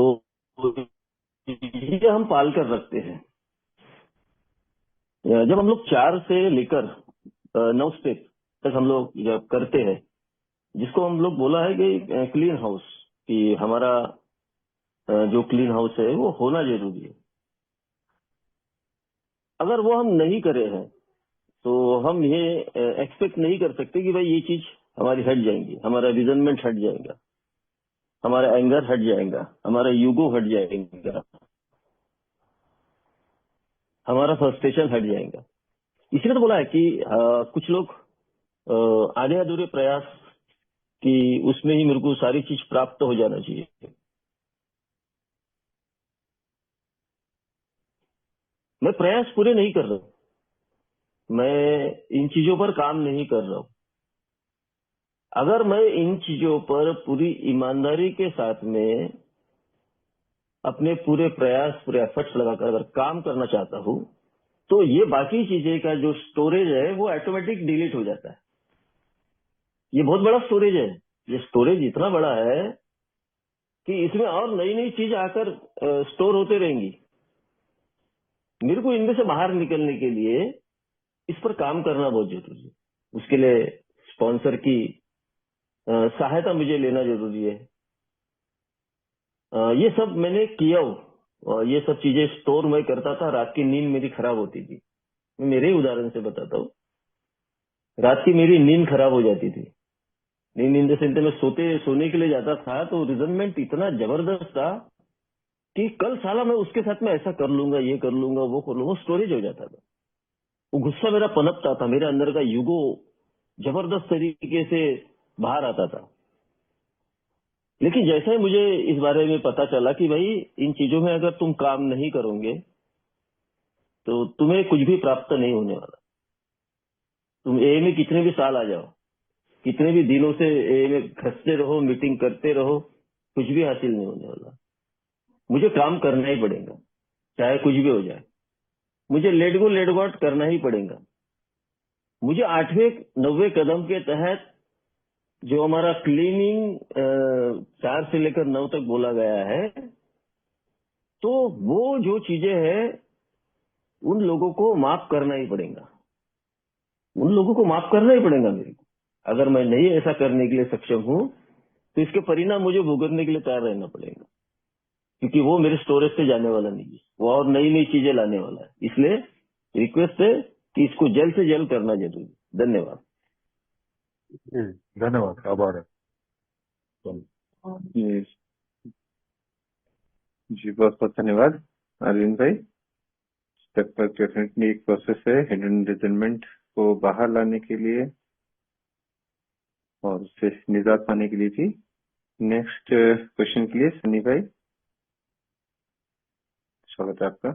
ये हम पाल कर रखते हैं। जब हम लोग 4 से लेकर 9 स्टेप तक हम लोग जब करते हैं, जिसको हम लोग बोला है कि क्लीन हाउस, कि हमारा जो क्लीन हाउस है वो होना जरूरी है। अगर वो हम नहीं करे हैं तो हम ये एक्सपेक्ट नहीं कर सकते कि भाई ये चीज हमारी हट जाएंगी, हमारा रिजनमेंट हट जाएगा, हमारा एंगर हट जाएगा, हमारा यूगो हट जाएगा, हमारा फ्रस्ट्रेशन हट जाएगा। इसलिए तो बोला है कि कुछ लोग आधे अधूरे प्रयास कि उसमें ही मेरे को सारी चीज प्राप्त हो जाना चाहिए। मैं प्रयास पूरे नहीं कर रहा हूं, मैं इन चीजों पर काम नहीं कर रहा हूं। अगर मैं इन चीजों पर पूरी ईमानदारी के साथ में अपने पूरे प्रयास, पूरे एफर्ट्स लगाकर अगर काम करना चाहता हूं, तो ये बाकी चीजें का जो स्टोरेज है वो ऑटोमेटिक डिलीट हो जाता है। ये बहुत बड़ा स्टोरेज है। ये स्टोरेज इतना बड़ा है कि इसमें और नई नई चीज आकर स्टोर होते रहेंगी। मेरे को इनमें से बाहर निकलने के लिए इस पर काम करना बहुत जरूरी है। उसके लिए स्पॉन्सर की सहायता मुझे लेना जरूरी है। ये सब मैंने किया हूँ, और ये सब चीजें स्टोर मैं करता था। रात की नींद मेरी खराब होती थी। मैं मेरे ही उदाहरण से बताता हूँ। रात की मेरी नींद खराब हो जाती थी। नींद से मैं सोने के लिए जाता था तो रिजनमेंट इतना जबरदस्त था कि कल साला मैं उसके साथ में ऐसा कर लूंगा, ये कर लूंगा, वो कर लूंगा। स्टोरेज हो जाता था। वो गुस्सा मेरा पनपता था, मेरे अंदर का यूगो जबरदस्त तरीके से बाहर आता था। लेकिन जैसे ही मुझे इस बारे में पता चला कि भाई इन चीजों में अगर तुम काम नहीं करोगे तो तुम्हें कुछ भी प्राप्त नहीं होने वाला। तुम ए में कितने भी साल आ जाओ, कितने भी दिनों से ए में खसते रहो, मीटिंग करते रहो, कुछ भी हासिल नहीं होने वाला। मुझे काम करना ही पड़ेगा, चाहे कुछ भी हो जाए। मुझे लेट गो आउट करना ही पड़ेगा। मुझे 8वें 9वें कदम के तहत जो हमारा क्लीनिंग 4 से लेकर 9 तक बोला गया है, तो वो जो चीजें हैं उन लोगों को माफ करना ही पड़ेगा। उन लोगों को माफ करना ही पड़ेगा मेरे को। अगर मैं नहीं ऐसा करने के लिए सक्षम हूं तो इसके परिणाम मुझे भुगतने के लिए तैयार रहना पड़ेगा, क्योंकि वो मेरे स्टोरेज से जाने वाला नहीं है। वो और नई नई चीजें लाने वाला है। इसलिए रिक्वेस्ट है कि इसको जल्द से जल्द करना जरूरी है। धन्यवाद। जी, धन्यवाद, आभार है। जी जी, बहुत बहुत धन्यवाद अरविंद भाई। स्टेप पर डेफिनेटली एक प्रोसेस है हिडन रिजनमेंट को बाहर लाने के लिए और उससे निजात पाने के लिए भी। नेक्स्ट क्वेश्चन के लिए सनी भाई, स्वागत है आपका।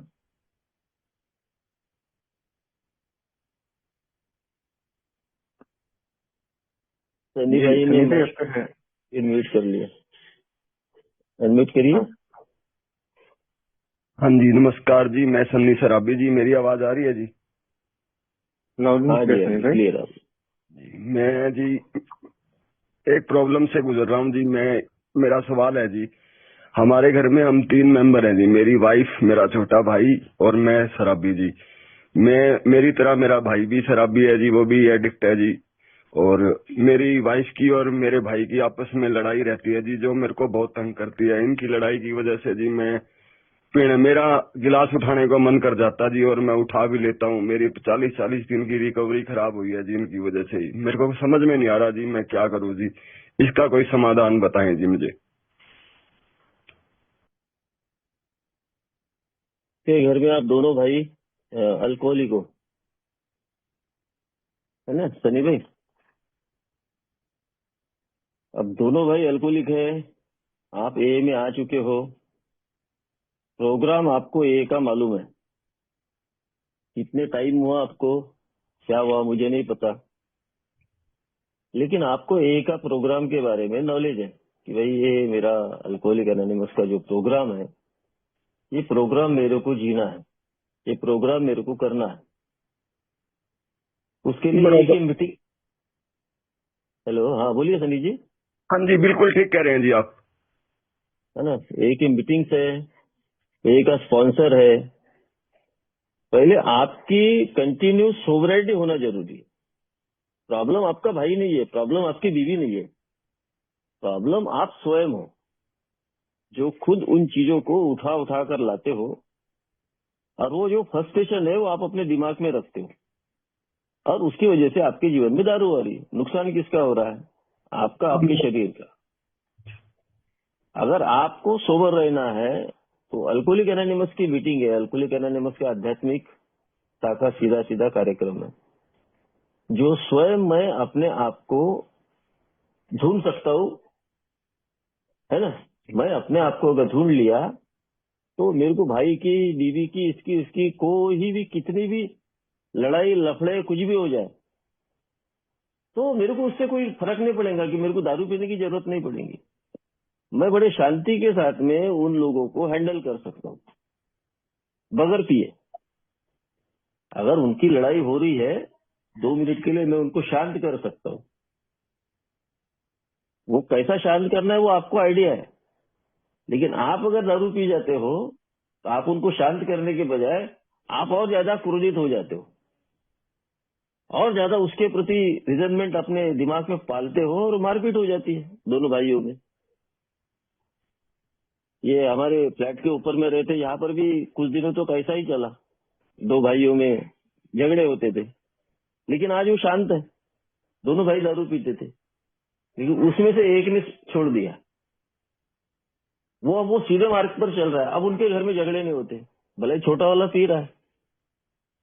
सनी जी भाई ने सनी भाई, माइक आपका है। अनम्यूट कर लिया। अनम्यूट करिए। हाँ, हाँ जी, नमस्कार जी। मैं सन्नी सराबी जी। मेरी आवाज आ रही है जी? लाउड एंड हाँ क्लियर जी, हाँ सनी जी, भाई। क्लियर आप। मैं जी एक प्रॉब्लम से गुजर रहा हूँ जी। मेरा सवाल है जी, हमारे घर में हम 3 मेंबर हैं जी। मेरी वाइफ, मेरा छोटा भाई और मैं शराबी जी। मेरी तरह मेरा भाई भी शराबी है जी, वो भी एडिक्ट है जी। और मेरी वाइफ की और मेरे भाई की आपस में लड़ाई रहती है जी, जो मेरे को बहुत तंग करती है। इनकी लड़ाई की वजह से जी मेरा गिलास उठाने को मन कर जाता जी, और मैं उठा भी लेता हूँ। मेरी 40-40 दिन की रिकवरी खराब हुई है जी इनकी वजह से ही। मेरे को समझ में नहीं आ रहा जी मैं क्या करूँ जी। इसका कोई समाधान बताएं जी मुझे। के घर में आप दोनों भाई अल्कोहलिक हो, है ना सनी भाई? अब दोनों भाई अल्कोहलिक है, आप ए में आ चुके हो। प्रोग्राम आपको ए का मालूम है। कितने टाइम हुआ आपको, क्या हुआ मुझे नहीं पता, लेकिन आपको ए का प्रोग्राम के बारे में नॉलेज है कि भाई ये मेरा अल्कोहलिक एनोनिमस का जो प्रोग्राम है, ये प्रोग्राम मेरे को जीना है, ये प्रोग्राम मेरे को करना है। उसके लिए एक बराबर। ही मीटिंग हेलो, हाँ बोलिए सनी जी। हाँ जी, बिल्कुल ठीक कह रहे हैं जी आप। है ना, एक की मीटिंग्स है, एक का स्पॉन्सर है। पहले आपकी कंटिन्यू सोवरेनिटी होना जरूरी है। प्रॉब्लम आपका भाई नहीं है, प्रॉब्लम आपकी बीवी नहीं है, प्रॉब्लम आप स्वयं हो, जो खुद उन चीजों को उठा उठा कर लाते हो। और वो जो फ्रस्ट्रेशन है वो आप अपने दिमाग में रखते हो, और उसकी वजह से आपके जीवन में दारू आ रही है। नुकसान किसका हो रहा है? आपका, आपके शरीर का। अगर आपको सोबर रहना है तो अल्कोहलिक एनोनिमस की मीटिंग है, अल्कोहलिक एनोनिमस का आध्यात्मिक शाखा सीधा सीधा कार्यक्रम है, जो स्वयं मैं अपने आप को ढूंढ सकता हूँ। है ना, मैं अपने आप को अगर ढूंढ लिया तो मेरे को भाई की, बीवी की, इसकी इसकी कोई भी, कितनी भी लड़ाई लफड़े कुछ भी हो जाए, तो मेरे को उससे कोई फर्क नहीं पड़ेगा कि मेरे को दारू पीने की जरूरत नहीं पड़ेगी। मैं बड़े शांति के साथ में उन लोगों को हैंडल कर सकता हूँ बगैर पिए। अगर उनकी लड़ाई हो रही है 2 मिनट के लिए, मैं उनको शांत कर सकता हूँ। वो कैसा शांत करना है वो आपको आइडिया है, लेकिन आप अगर दारू पी जाते हो तो आप उनको शांत करने के बजाय आप और ज्यादा क्रोधित हो जाते हो, और ज्यादा उसके प्रति रिजनमेंट अपने दिमाग में पालते हो, और मारपीट हो जाती है दोनों भाइयों में। ये हमारे फ्लैट के ऊपर में रहते, यहाँ पर भी कुछ दिनों तो कैसा ही चला, 2 भाइयों में झगड़े होते थे, लेकिन आज वो शांत है। दोनों भाई दारू पीते थे, लेकिन उसमें से एक ने छोड़ दिया, वो अब वो सीधे मार्ग पर चल रहा है। अब उनके घर में झगड़े नहीं होते, भले ही छोटा वाला पी रहा है,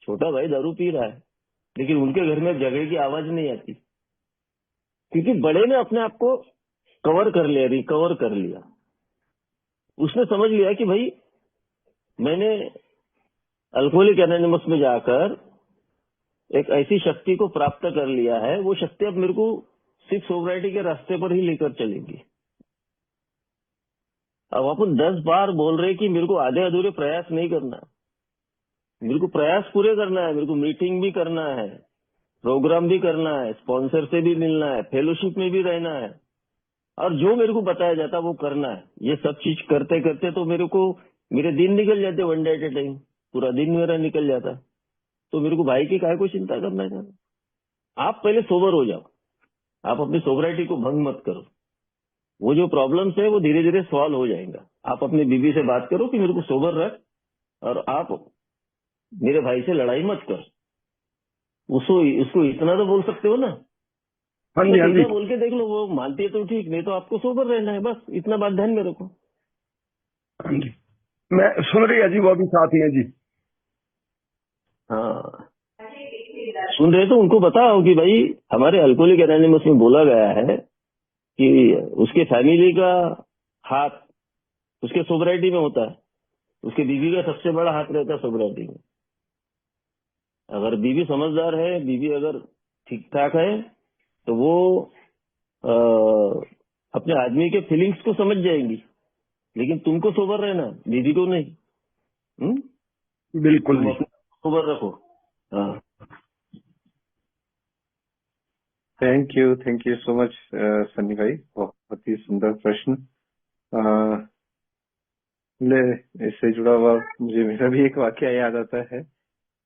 छोटा भाई दारू पी रहा है, लेकिन उनके घर में झगड़े की आवाज नहीं आती, क्योंकि बड़े ने अपने आप को कवर कर लिया, रिकवर कर लिया। उसने समझ लिया कि भाई मैंने अल्कोहलिक एनोनिमस में जाकर एक ऐसी शक्ति को प्राप्त कर लिया है, वो शक्ति अब मेरे को सिर्फ सोब्राइटी के रास्ते पर ही लेकर चलेगी। अब अपन 10 बार बोल रहे कि मेरे को आधे अधूरे प्रयास नहीं करना, मेरे को प्रयास पूरे करना है, मेरे को मीटिंग भी करना है, प्रोग्राम भी करना है, स्पॉन्सर से भी मिलना है, फेलोशिप में भी रहना है, और जो मेरे को बताया जाता वो करना है। ये सब चीज करते करते तो मेरे को, मेरे दिन निकल जाते, one day at A time, पूरा दिन मेरा निकल जाता। तो मेरे को भाई की काय को चिंता करना है? आप पहले सोबर हो जाओ, आप अपनी सोबराइटी को भंग मत करो। वो जो प्रॉब्लम्स है वो धीरे धीरे सॉल्व हो जाएगा। आप अपनी बीवी से बात करो कि मेरे को सोबर रख, और आप मेरे भाई से लड़ाई मत कर। उसको इतना तो बोल सकते हो ना, हाँ जी, हाँ जी, इतना बोल के देख लो, वो मानती है तो ठीक, नहीं तो आपको सोबर रहना है, बस इतना बात ध्यान में रखो। हाँ जी। मैं सुन रही है जी, वो भी साथ में जी। हाँ, सुन रहे तो उनको बताओ कि भाई हमारे अल्कोहलिक एनोनिमस में बोला गया है कि उसके फैमिली का हाथ उसके सोबराइटी में होता है, उसके बीवी का सबसे बड़ा हाथ रहता है सोबराइटी में। अगर बीवी समझदार है, बीवी अगर ठीक ठाक है, तो वो अ, अपने आदमी के फीलिंग्स को समझ जाएंगी, लेकिन तुमको सोबर रहना, बीवी को नहीं। बिल्कुल तुम जी। अपने सोबर रखो। हाँ, thank you so much Sunny भाई, बहुत ही सुंदर प्रश्न। अ, ले इससे जुड़ा हुआ मुझे मेरा भी एक वाकया याद आता है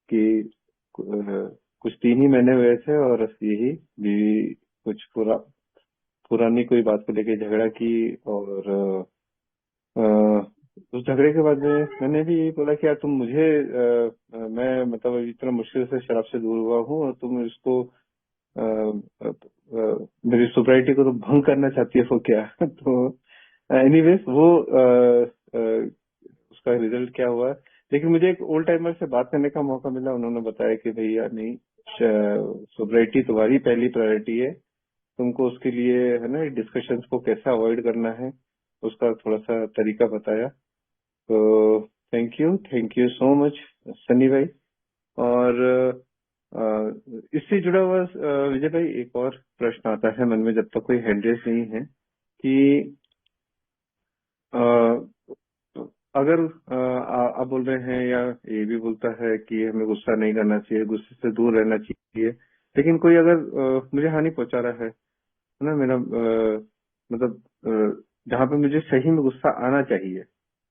कि कुछ 3 ही महीने हुए थे, और यही बीवी कुछ पुरानी कोई बात को लेके झगड़ा की, और उस झगड़े के बाद में मैंने भी यही बोला कि यार तुम मुझे मैं मतलब इतना मुश्किल से शराब से दूर हुआ हूँ, और तुम इसको अ, अ, मेरी सोब्राइटी को तो भंग करना चाहती हो क्या? तो एनीवेज वो उसका रिजल्ट क्या हुआ। लेकिन मुझे एक ओल्ड टाइमर से बात करने का मौका मिला, उन्होंने बताया कि भैया नहीं, सोब्राइटी तुम्हारी पहली प्रायोरिटी है, तुमको उसके लिए है ना डिस्कशंस को कैसे अवॉइड करना है उसका थोड़ा सा तरीका बताया। तो thank you so much Sunny भाई। और इससे जुड़ा हुआ विजय भाई एक और प्रश्न आता है मन में जब तक कोई हैंड रेस नहीं है कि अ, अगर आप बोल रहे हैं या ये भी बोलता है कि हमें गुस्सा नहीं करना चाहिए, गुस्से से दूर रहना चाहिए, लेकिन कोई अगर मुझे हानि पहुंचा रहा है है ना। मेरा मतलब जहाँ पे मुझे सही में गुस्सा आना चाहिए,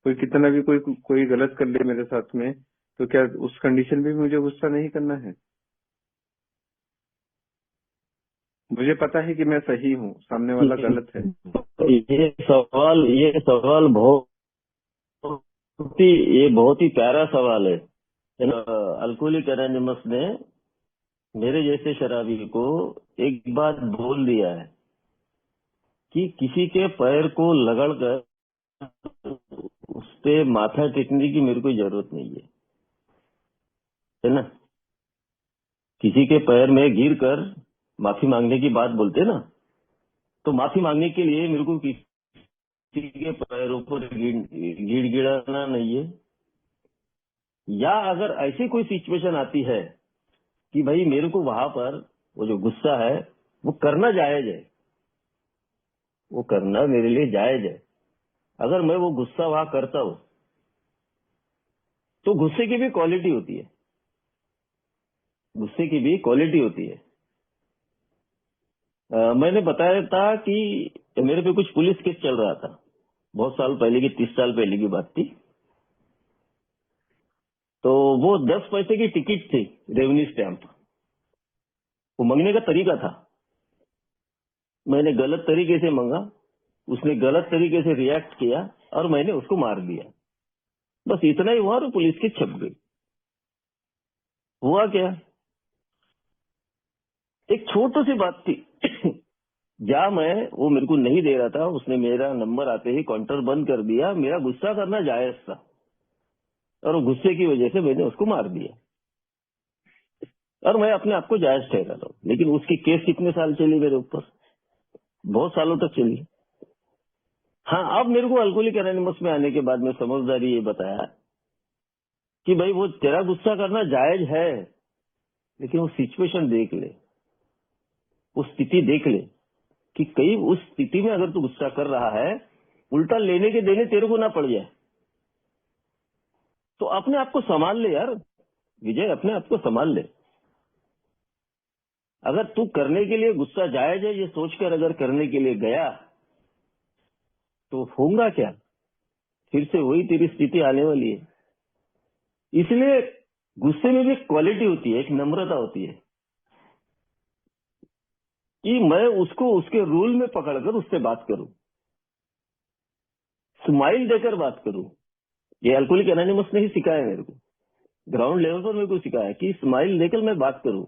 कोई कितना भी कोई गलत कर ले मेरे साथ में, तो क्या उस कंडीशन में भी मुझे गुस्सा नहीं करना है? मुझे पता है कि मैं सही हूँ, सामने वाला गलत है। ये सवाल बहुत ही प्यारा सवाल है। अल्कोहलिक एनोनिमस ने मेरे जैसे शराबी को एक बात बोल दिया है कि किसी के पैर को लगड़ कर उस पे माथा टेकने की मेरे को जरूरत नहीं है ना। किसी के पैर में गिर कर माफी मांगने की बात बोलते ना, तो माफी मांगने के लिए मेरे को किसी के पैरों पर गिड़गिड़ाना नहीं है। या अगर ऐसी कोई सिचुएशन आती है कि भाई मेरे को वहां पर वो जो गुस्सा है वो करना जायज है, वो करना मेरे लिए जायज है, अगर मैं वो गुस्सा वहां करता हूं तो गुस्से की भी क्वालिटी होती है, गुस्से की भी क्वालिटी होती है। मैंने बताया था कि मेरे पे कुछ पुलिस केस चल रहा था, बहुत साल पहले की, 30 साल पहले की बात थी। तो वो 10 पैसे की टिकट थी, रेवेन्यू स्टैंप, वो मांगने का तरीका था। मैंने गलत तरीके से मांगा, उसने गलत तरीके से रिएक्ट किया और मैंने उसको मार दिया। बस इतना ही हुआ और पुलिस की छप गई। हुआ क्या, एक छोटी सी बात थी जहां वो मेरे को नहीं दे रहा था, उसने मेरा नंबर आते ही काउंटर बंद कर दिया। मेरा गुस्सा करना जायज था और वो गुस्से की वजह से मैंने उसको मार दिया और मैं अपने आप को जायज ठहरा रहा हूं। लेकिन उसकी केस कितने साल चली मेरे ऊपर, बहुत सालों तक चली। हाँ, अब मेरे को अल्कोहलिक एनोनिमस में आने के बाद में समझदारी ये बताया कि भाई वो तेरा गुस्सा करना जायज है, लेकिन वो सिचुएशन देख ले, वो स्थिति देख ले कि कहीं उस स्थिति में अगर तू गुस्सा कर रहा है, उल्टा लेने के देने तेरे को ना पड़ जाए। तो अपने आप को संभाल ले यार विजय, अपने आप को संभाल ले। अगर तू करने के लिए गुस्सा जायज है ये सोचकर अगर करने के लिए गया तो होगा क्या, फिर से वही तेरी स्थिति आने वाली है। इसलिए गुस्से में भी क्वालिटी होती है, एक नम्रता होती है कि मैं उसको उसके रूल में पकड़कर उससे बात करूं, स्माइल देकर बात करूं। ये अल्कोहलिक एनोनिमस ने ही सिखाया मेरे को, ग्राउंड लेवल पर मेरे को सिखाया कि स्माइल देकर मैं बात करूं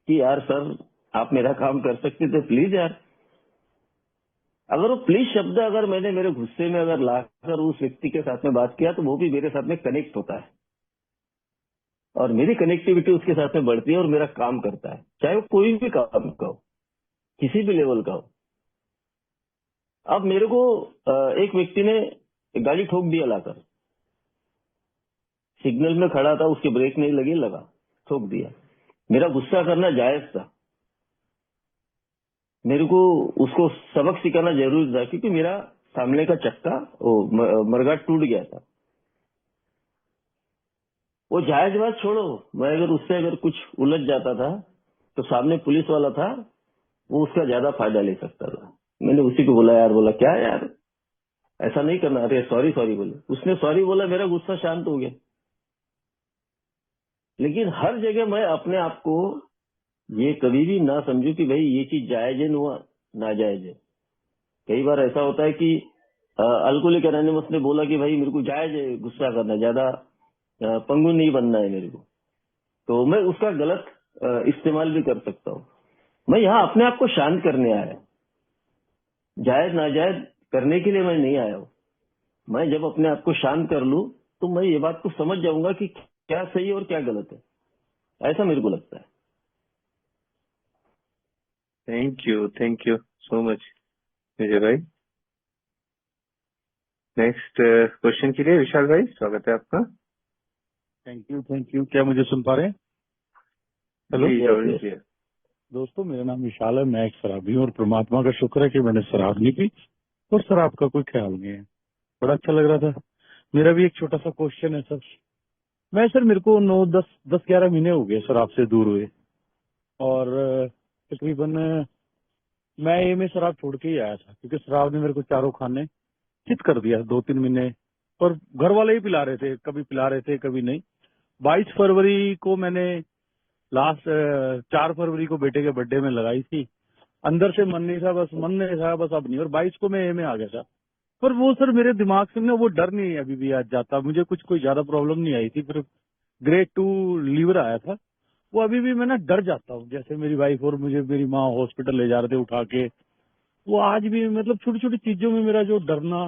कि यार सर आप मेरा काम कर सकते थे प्लीज यार। अगर वो प्लीज शब्द अगर मैंने मेरे गुस्से में अगर लाकर उस व्यक्ति के साथ में बात किया तो वो भी मेरे साथ में कनेक्ट होता है और मेरी कनेक्टिविटी उसके साथ में बढ़ती है और मेरा काम करता है, चाहे वो कोई भी काम का हो, किसी भी लेवल का हो। अब मेरे को एक व्यक्ति ने गाड़ी ठोक दिया लाकर, सिग्नल में खड़ा था, उसके ब्रेक नहीं लगी, लगा ठोक दिया। मेरा गुस्सा करना जायज था, मेरे को उसको सबक सिखाना जरूरी था क्योंकि मेरा सामने का चक्का मरघाट टूट गया था। वो जायज बात छोड़ो, मैं अगर उससे अगर कुछ उलझ जाता था तो सामने पुलिस वाला था, वो उसका ज्यादा फायदा ले सकता था। मैंने उसी को बोला यार, बोला क्या यार ऐसा नहीं करना, अरे सॉरी सॉरी बोले, उसने सॉरी बोला, मेरा गुस्सा शांत हो गया। लेकिन हर जगह मैं अपने आप को ये कभी भी ना समझू कि भाई ये चीज जायज है नाजायज है। कई बार ऐसा होता है कि अल्कोहलिक एनोनिमस ने बोला कि भाई मेरे को जायज है गुस्सा करना, ज्यादा पंगु नहीं बनना है मेरे को, तो मैं उसका गलत इस्तेमाल भी कर सकता हूँ। मैं यहाँ अपने आप को शांत करने आया, जायज नाजायज करने के लिए मैं नहीं आया हूँ। मैं जब अपने आप को शांत कर लूं तो मैं ये बात को समझ जाऊंगा कि क्या सही है और क्या गलत है, ऐसा मेरे को लगता है। थैंक यू सो मच विजय भाई। नेक्स्ट क्वेश्चन के लिए विशाल भाई, स्वागत है आपका। Thank you. क्या मुझे सुन पा रहे हैं? Hello Yes, yes. दोस्तों, मेरा नाम विशाल है, मैं एक शराबी हूँ और परमात्मा का शुक्र है कि मैंने शराब नहीं पी और शराब का कोई ख्याल नहीं है। बड़ा अच्छा लग रहा था। मेरा भी एक छोटा सा क्वेश्चन है सर। मेरे को 9-10-11 महीने हो गए शराब से दूर हुए और तकरीबन मैं ये में शराब छोड़ के ही आया था, क्योंकि शराब ने मेरे को चारों खाने चित कर दिया 2-3 महीने। और घर वाले ही पिला रहे थे, कभी पिला रहे थे कभी नहीं। 22 फरवरी को मैंने लास्ट 4 फरवरी को बेटे के बर्थडे में लगाई थी। अंदर से मन नहीं था, बस अब नहीं। और 22 को मैं ए में आ गया था। पर वो सर मेरे दिमाग से ना वो डर नहीं अभी भी आज जाता। मुझे कुछ कोई ज्यादा प्रॉब्लम नहीं आई थी, फिर ग्रेड 2 लीवर आया था। वो अभी भी मैं ना डर जाता हूँ, जैसे मेरी वाइफ और मुझे मेरी माँ हॉस्पिटल ले जा रहे थे उठा के। वो आज भी मतलब छोटी छोटी चीजों में मेरा जो डरना,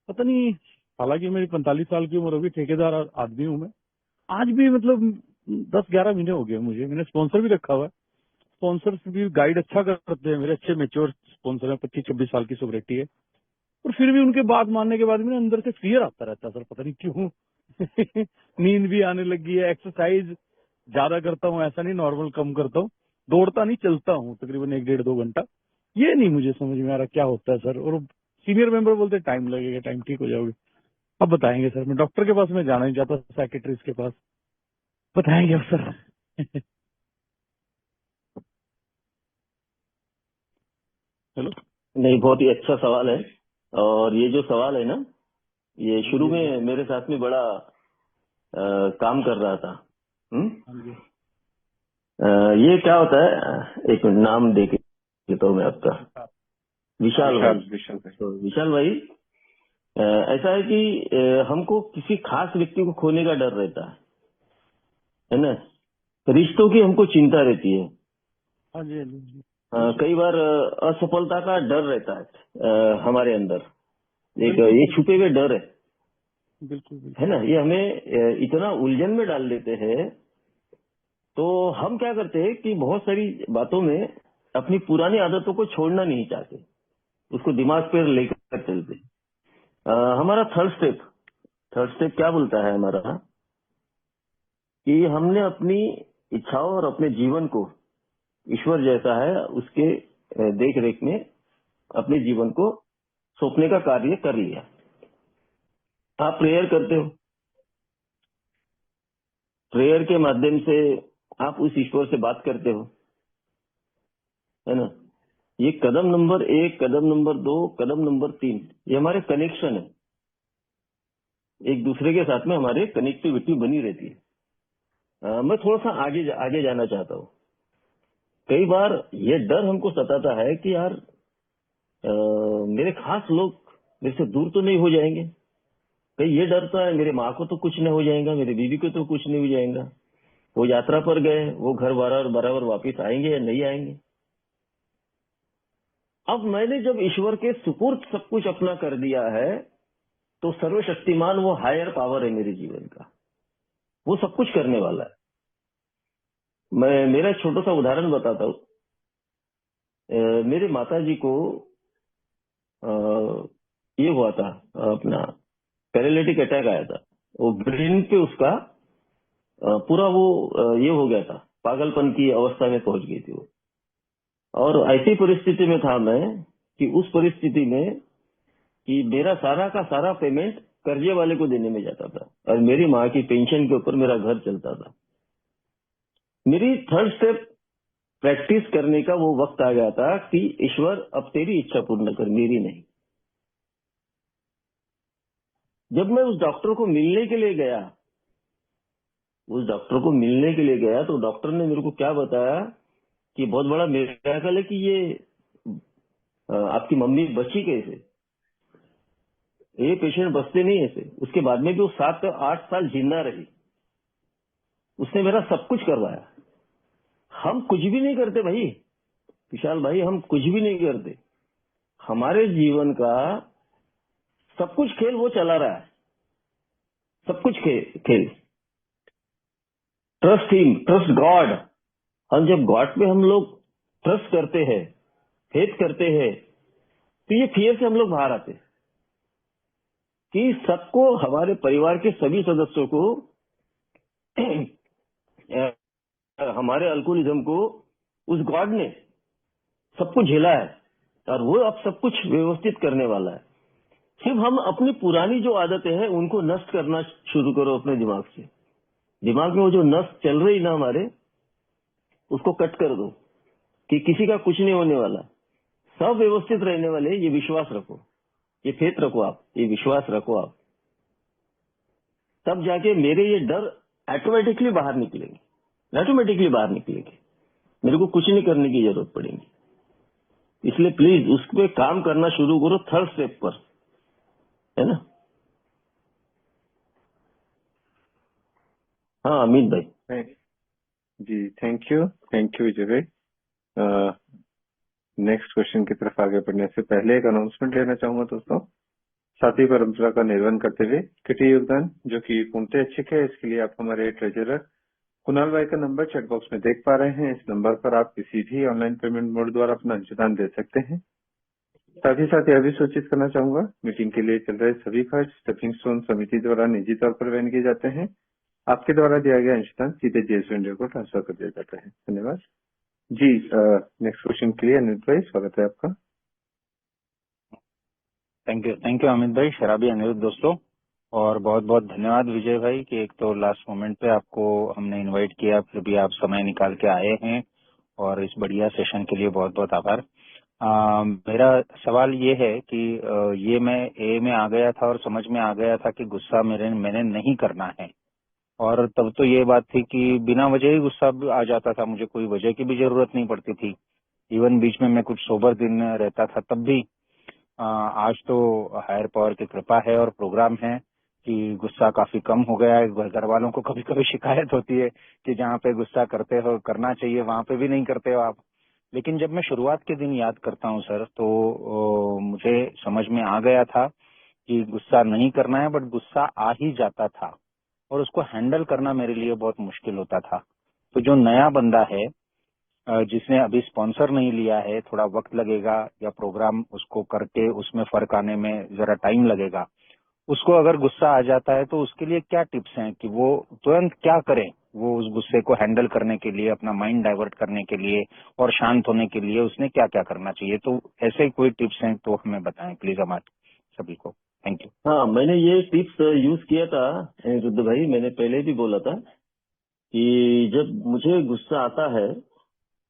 पता नहीं। हालांकि मेरी 45 साल की उम्र होगी, ठेकेदार आदमी हूँ मैं। आज भी मतलब 10-11 महीने हो गए मुझे, मैंने स्पॉन्सर भी रखा हुआ है। स्पॉन्सर भी गाइड अच्छा करते हैं, मेरे अच्छे मेच्योर स्पॉन्सर है, 25-26 साल की सोब्रिटी है। और फिर भी उनके बात मानने के बाद मेरे अंदर से फियर आता रहता है सर, पता नहीं क्यों। नींद भी आने लगी है। एक्सरसाइज ज्यादा करता हूँ, ऐसा नहीं नॉर्मल कम करता हूँ। दौड़ता नहीं, चलता हूँ तकरीबन 1-1.5-2 घंटा। ये नहीं मुझे समझ में आ रहा क्या होता है सर। और सीनियर मेंबर बोलते टाइम लगेगा, टाइम ठीक हो जाओगे। अब बताएंगे सर, मैं डॉक्टर के पास मैं जाना नहीं चाहता, साइकेट्रिस्ट के पास बताएंगे अब सर। हेलो। नहीं, बहुत ही अच्छा सवाल है। और ये जो सवाल है ना, ये शुरू जी जी। में मेरे साथ में बड़ा काम कर रहा था। हाँ जी। ये क्या होता है, एक नाम दे के देता हूँ मैं आपका, विशाल भाई। विशाल भाई। तो विशाल भाई, ऐसा है कि हमको किसी खास व्यक्ति को खोने का डर रहता है ना। रिश्तों की हमको चिंता रहती है। हाँ जी, हाँ जी। कई बार असफलता का डर रहता है हमारे अंदर। एक बिल्कुल ये सर, छुपे हुए डर बिल्कुल है बिल्कुल। ना। ये हमें इतना उलझन में डाल देते हैं। तो हम क्या करते हैं कि बहुत सारी बातों में अपनी पुरानी आदतों को छोड़ना नहीं चाहते, उसको दिमाग पर लेकर चलते। हमारा थर्ड स्टेप क्या बोलता है हमारा, कि हमने अपनी इच्छाओं और अपने जीवन को ईश्वर जैसा है उसके देख रेख में अपने जीवन को सौंपने का कार्य कर लिया। आप प्रेयर करते हो, प्रेयर के माध्यम से आप उस ईश्वर से बात करते हो, है ना। ये कदम नंबर 1, कदम नंबर 2, कदम नंबर 3, ये हमारे कनेक्शन है। एक दूसरे के साथ में हमारे कनेक्टिविटी बनी रहती है। मैं थोड़ा सा आगे जाना चाहता हूँ। कई बार ये डर हमको सताता है कि यार मेरे खास लोग मेरे से दूर तो नहीं हो जाएंगे। कहीं ये डरता है मेरे माँ को तो कुछ नहीं हो जाएगा, मेरी बीवी को तो कुछ नहीं हो जाएगा। वो यात्रा पर गए, वो घर बराबर वापिस आएंगे या नहीं आएंगे। अब मैंने जब ईश्वर के सुपुर्द सब कुछ अपना कर दिया है, तो सर्वशक्तिमान वो हायर पावर है मेरे जीवन का, वो सब कुछ करने वाला है। मैं मेरा एक छोटा सा उदाहरण बताता हूँ। मेरे माता जी को ये हुआ था, अपना पैरालिटिक अटैक आया था। वो ब्रेन पे उसका पूरा वो ये हो गया था, पागलपन की अवस्था में पहुंच गई थी वो। और ऐसी परिस्थिति में था मैं, कि उस परिस्थिति में कि मेरा सारा का सारा पेमेंट कर्जे वाले को देने में जाता था, और मेरी माँ की पेंशन के ऊपर मेरा घर चलता था। मेरी थर्ड स्टेप प्रैक्टिस करने का वो वक्त आ गया था कि ईश्वर अब तेरी इच्छा पूर्ण कर, मेरी नहीं। जब मैं उस डॉक्टर को मिलने के लिए गया, तो डॉक्टर ने मेरे को क्या बताया कि बहुत बड़ा मिरेकल है कि ये आपकी मम्मी बची कैसे। ये पेशेंट बचते नहीं ऐसे। उसके बाद में भी वो 7-8 साल जिंदा रही। उसने मेरा सब कुछ करवाया। हम कुछ भी नहीं करते भाई, विशाल भाई, हम कुछ भी नहीं करते। हमारे जीवन का सब कुछ खेल वो चला रहा है, सब कुछ खेल। Trust him, trust God. हम जब गॉड पे हम लोग ट्रस्ट करते हैं, फेथ करते हैं, तो ये फियर से हम लोग बाहर आते हैं कि सबको, हमारे परिवार के सभी सदस्यों को हमारे अल्कोहलिज्म को उस गॉड ने सब कुछ झेला है, और वो अब सब कुछ व्यवस्थित करने वाला है। सिर्फ हम अपनी पुरानी जो आदतें हैं उनको नष्ट करना शुरू करो अपने दिमाग से। दिमाग में वो जो नष्ट चल रही ना हमारे, उसको कट कर दो कि किसी का कुछ नहीं होने वाला। सब व्यवस्थित रहने वाले, ये विश्वास रखो, ये फेथ रखो, आप ये विश्वास रखो आप, तब जाके मेरे ये डर ऑटोमेटिकली बाहर निकलेंगे, ऑटोमेटिकली बाहर निकलेंगे, मेरे को कुछ नहीं करने की जरूरत पड़ेगी। इसलिए प्लीज उस पे काम करना शुरू करो, थर्ड स्टेप पर, है ना। हाँ अमित भाई। जी थैंक यू विजय भाई। नेक्स्ट क्वेश्चन की तरफ आगे बढ़ने से पहले एक अनाउंसमेंट लेना चाहूंगा दोस्तों। साथी परंपरा का निर्वहन करते हुए किटी योगदान जो कि पूर्णतः ऐच्छिक है, इसके लिए आप हमारे ट्रेजरर कुणाल भाई का नंबर चैट बॉक्स में देख पा रहे हैं। इस नंबर पर आप किसी भी ऑनलाइन पेमेंट मोड द्वारा अपना अंशदान दे सकते हैं। साथ ही साथ यह भी सूचित करना चाहूंगा, मीटिंग के लिए चल रहे सभी खर्च स्टेपिंग स्टोन समिति द्वारा निजी तौर पर वहन किए जाते हैं। आपके द्वारा दिया गया अंशदान सीधे जेएसवी इंडिया को ट्रांसफर कर दिया जाता है। धन्यवाद जी। नेक्स्ट क्वेश्चन के लिए अनिल भाई स्वागत है आपका। थैंक यू अमित भाई, शराबी अनिरुद्ध दोस्तों, और बहुत बहुत धन्यवाद विजय भाई कि एक तो लास्ट मोमेंट पे आपको हमने इनवाइट किया, फिर भी आप समय निकाल के आए हैं, और इस बढ़िया सेशन के लिए बहुत बहुत आभार। मेरा सवाल ये है कि ये मैं ए में आ गया था और समझ में आ गया था कि गुस्सा मैंने नहीं करना है, और तब तो ये बात थी कि बिना वजह ही गुस्सा आ जाता था, मुझे कोई वजह की भी जरूरत नहीं पड़ती थी। इवन बीच में मैं कुछ सोबर दिन रहता था तब भी। आज तो हायर पावर की कृपा है और प्रोग्राम है कि गुस्सा काफी कम हो गया है। घर वालों को कभी कभी शिकायत होती है कि जहाँ पे गुस्सा करते हो करना चाहिए वहां पे भी नहीं करते हो आप। लेकिन जब मैं शुरुआत के दिन याद करता हूँ सर, तो मुझे समझ में आ गया था कि गुस्सा नहीं करना है, बट गुस्सा आ ही जाता था और उसको हैंडल करना मेरे लिए बहुत मुश्किल होता था। तो जो नया बंदा है जिसने अभी स्पॉन्सर नहीं लिया है, थोड़ा वक्त लगेगा या प्रोग्राम उसको करके उसमें फर्क आने में जरा टाइम लगेगा, उसको अगर गुस्सा आ जाता है तो उसके लिए क्या टिप्स हैं कि वो तुरंत क्या करें, वो उस गुस्से को हैंडल करने के लिए, अपना माइंड डाइवर्ट करने के लिए और शांत होने के लिए उसने क्या क्या करना चाहिए। तो ऐसे कोई टिप्स हैं तो हमें बताएं प्लीज हमारे सभी को। Thank you. हाँ मैंने ये टिप्स यूज किया था रुद्र भाई, मैंने पहले भी बोला था कि जब मुझे गुस्सा आता है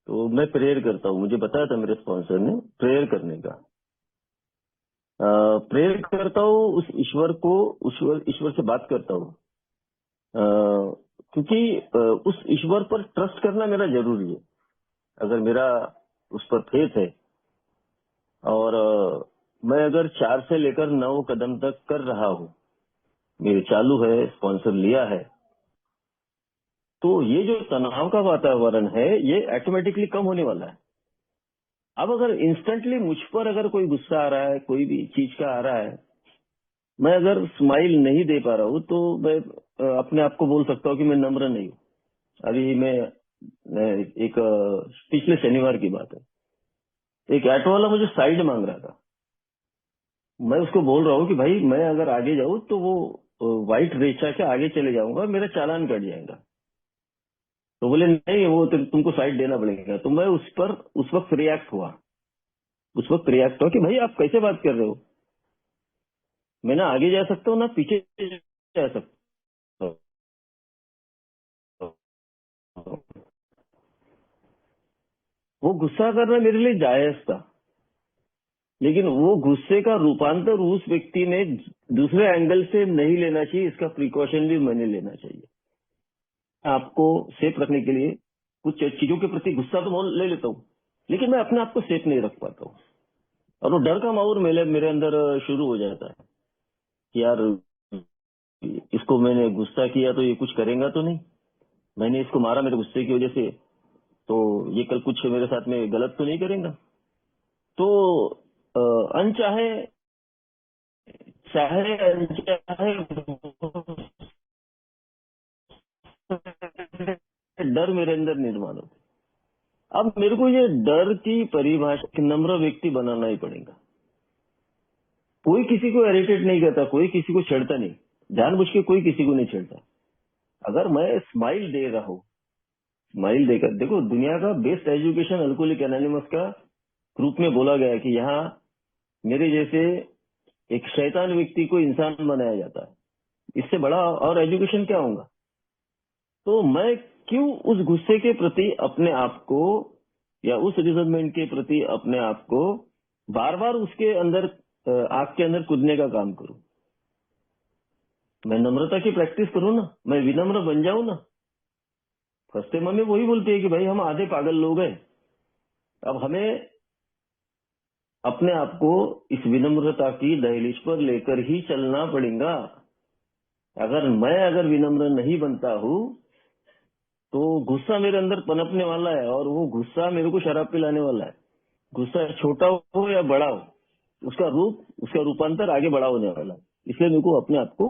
तो मैं प्रेयर करता हूँ। मुझे बताया था मेरे स्पॉन्सर ने प्रेयर करने का। प्रेयर करता हूँ, उस ईश्वर को ईश्वर से बात करता हूँ, क्योंकि उस ईश्वर पर ट्रस्ट करना मेरा जरूरी है। अगर मेरा उस पर फेथ है और मैं अगर 4 से लेकर 9 कदम तक कर रहा हूँ, मेरे चालू है, स्पॉन्सर लिया है, तो ये जो तनाव का वातावरण है ये ऑटोमेटिकली कम होने वाला है। अब अगर इंस्टेंटली मुझ पर अगर कोई गुस्सा आ रहा है, कोई भी चीज का आ रहा है, मैं अगर स्माइल नहीं दे पा रहा हूँ तो मैं अपने आप को बोल सकता हूँ कि मैं नम्र नहीं हूँ। अभी मैं एक पिछले शनिवार की बात है, एक ऑटो वाला मुझे साइड मांग रहा था। मैं उसको बोल रहा हूँ कि भाई मैं अगर आगे जाऊँ तो वो व्हाइट रेचा के आगे चले जाऊंगा, मेरा चालान कट जाएगा। तो बोले नहीं, वो तुमको साइड देना पड़ेगा। तो मैं उस पर उस वक्त रिएक्ट हुआ कि भाई आप कैसे बात कर रहे हो, मैं ना आगे जा सकता हूँ ना पीछे जा सकता हूँ। वो गुस्सा करना मेरे लिए जायज था, लेकिन वो गुस्से का रूपांतर उस व्यक्ति ने दूसरे एंगल से नहीं लेना चाहिए। इसका प्रिकॉशन भी मैंने लेना चाहिए। आपको सेफ रखने के लिए कुछ चीजों के प्रति गुस्सा तो मैं ले लेता हूँ, लेकिन मैं अपने आप को सेफ नहीं रख पाता हूँ, और वो डर का माहौल मेरे अंदर शुरू हो जाता है कि यार इसको मैंने गुस्सा किया तो ये कुछ करेगा तो नहीं, मैंने इसको मारा मेरे गुस्से की वजह से, तो ये कल कुछ मेरे साथ में गलत तो नहीं करेगा। तो अनचाहे चाहे अनचाहे डर मेरे अंदर निर्माण होता। अब मेरे को ये डर की परिभाषा नम्र व्यक्ति बनाना ही पड़ेगा। कोई किसी को इरिटेट नहीं करता, कोई किसी को छेड़ता नहीं, जानबूझ के कोई किसी को नहीं छेड़ता। अगर मैं स्माइल दे रहा हूँ, स्माइल देकर देखो, दुनिया का बेस्ट एजुकेशन अल्कोहलिक एनोनिमस का ग्रुप में बोला गया कि यहाँ मेरे जैसे एक शैतान व्यक्ति को इंसान बनाया जाता है, इससे बड़ा और एजुकेशन क्या होगा। तो मैं क्यों उस गुस्से के प्रति अपने आप को या उस रिजर्वमेंट के प्रति अपने आप को बार बार उसके अंदर आग के अंदर कूदने का काम करूं। मैं नम्रता की प्रैक्टिस करूं ना, मैं विनम्र बन जाऊं ना। फर्स्ट मम्मी वही बोलती है कि भाई हम आधे पागल लोग हैं। अब हमें अपने आप को इस विनम्रता की दहलीज पर लेकर ही चलना पड़ेगा। अगर विनम्र नहीं बनता हूं तो गुस्सा मेरे अंदर पनपने वाला है, और वो गुस्सा मेरे को शराब पिलाने वाला है। गुस्सा छोटा हो या बड़ा हो, उसका रूपांतर आगे बड़ा होने वाला है। इसलिए मेरे को अपने आप को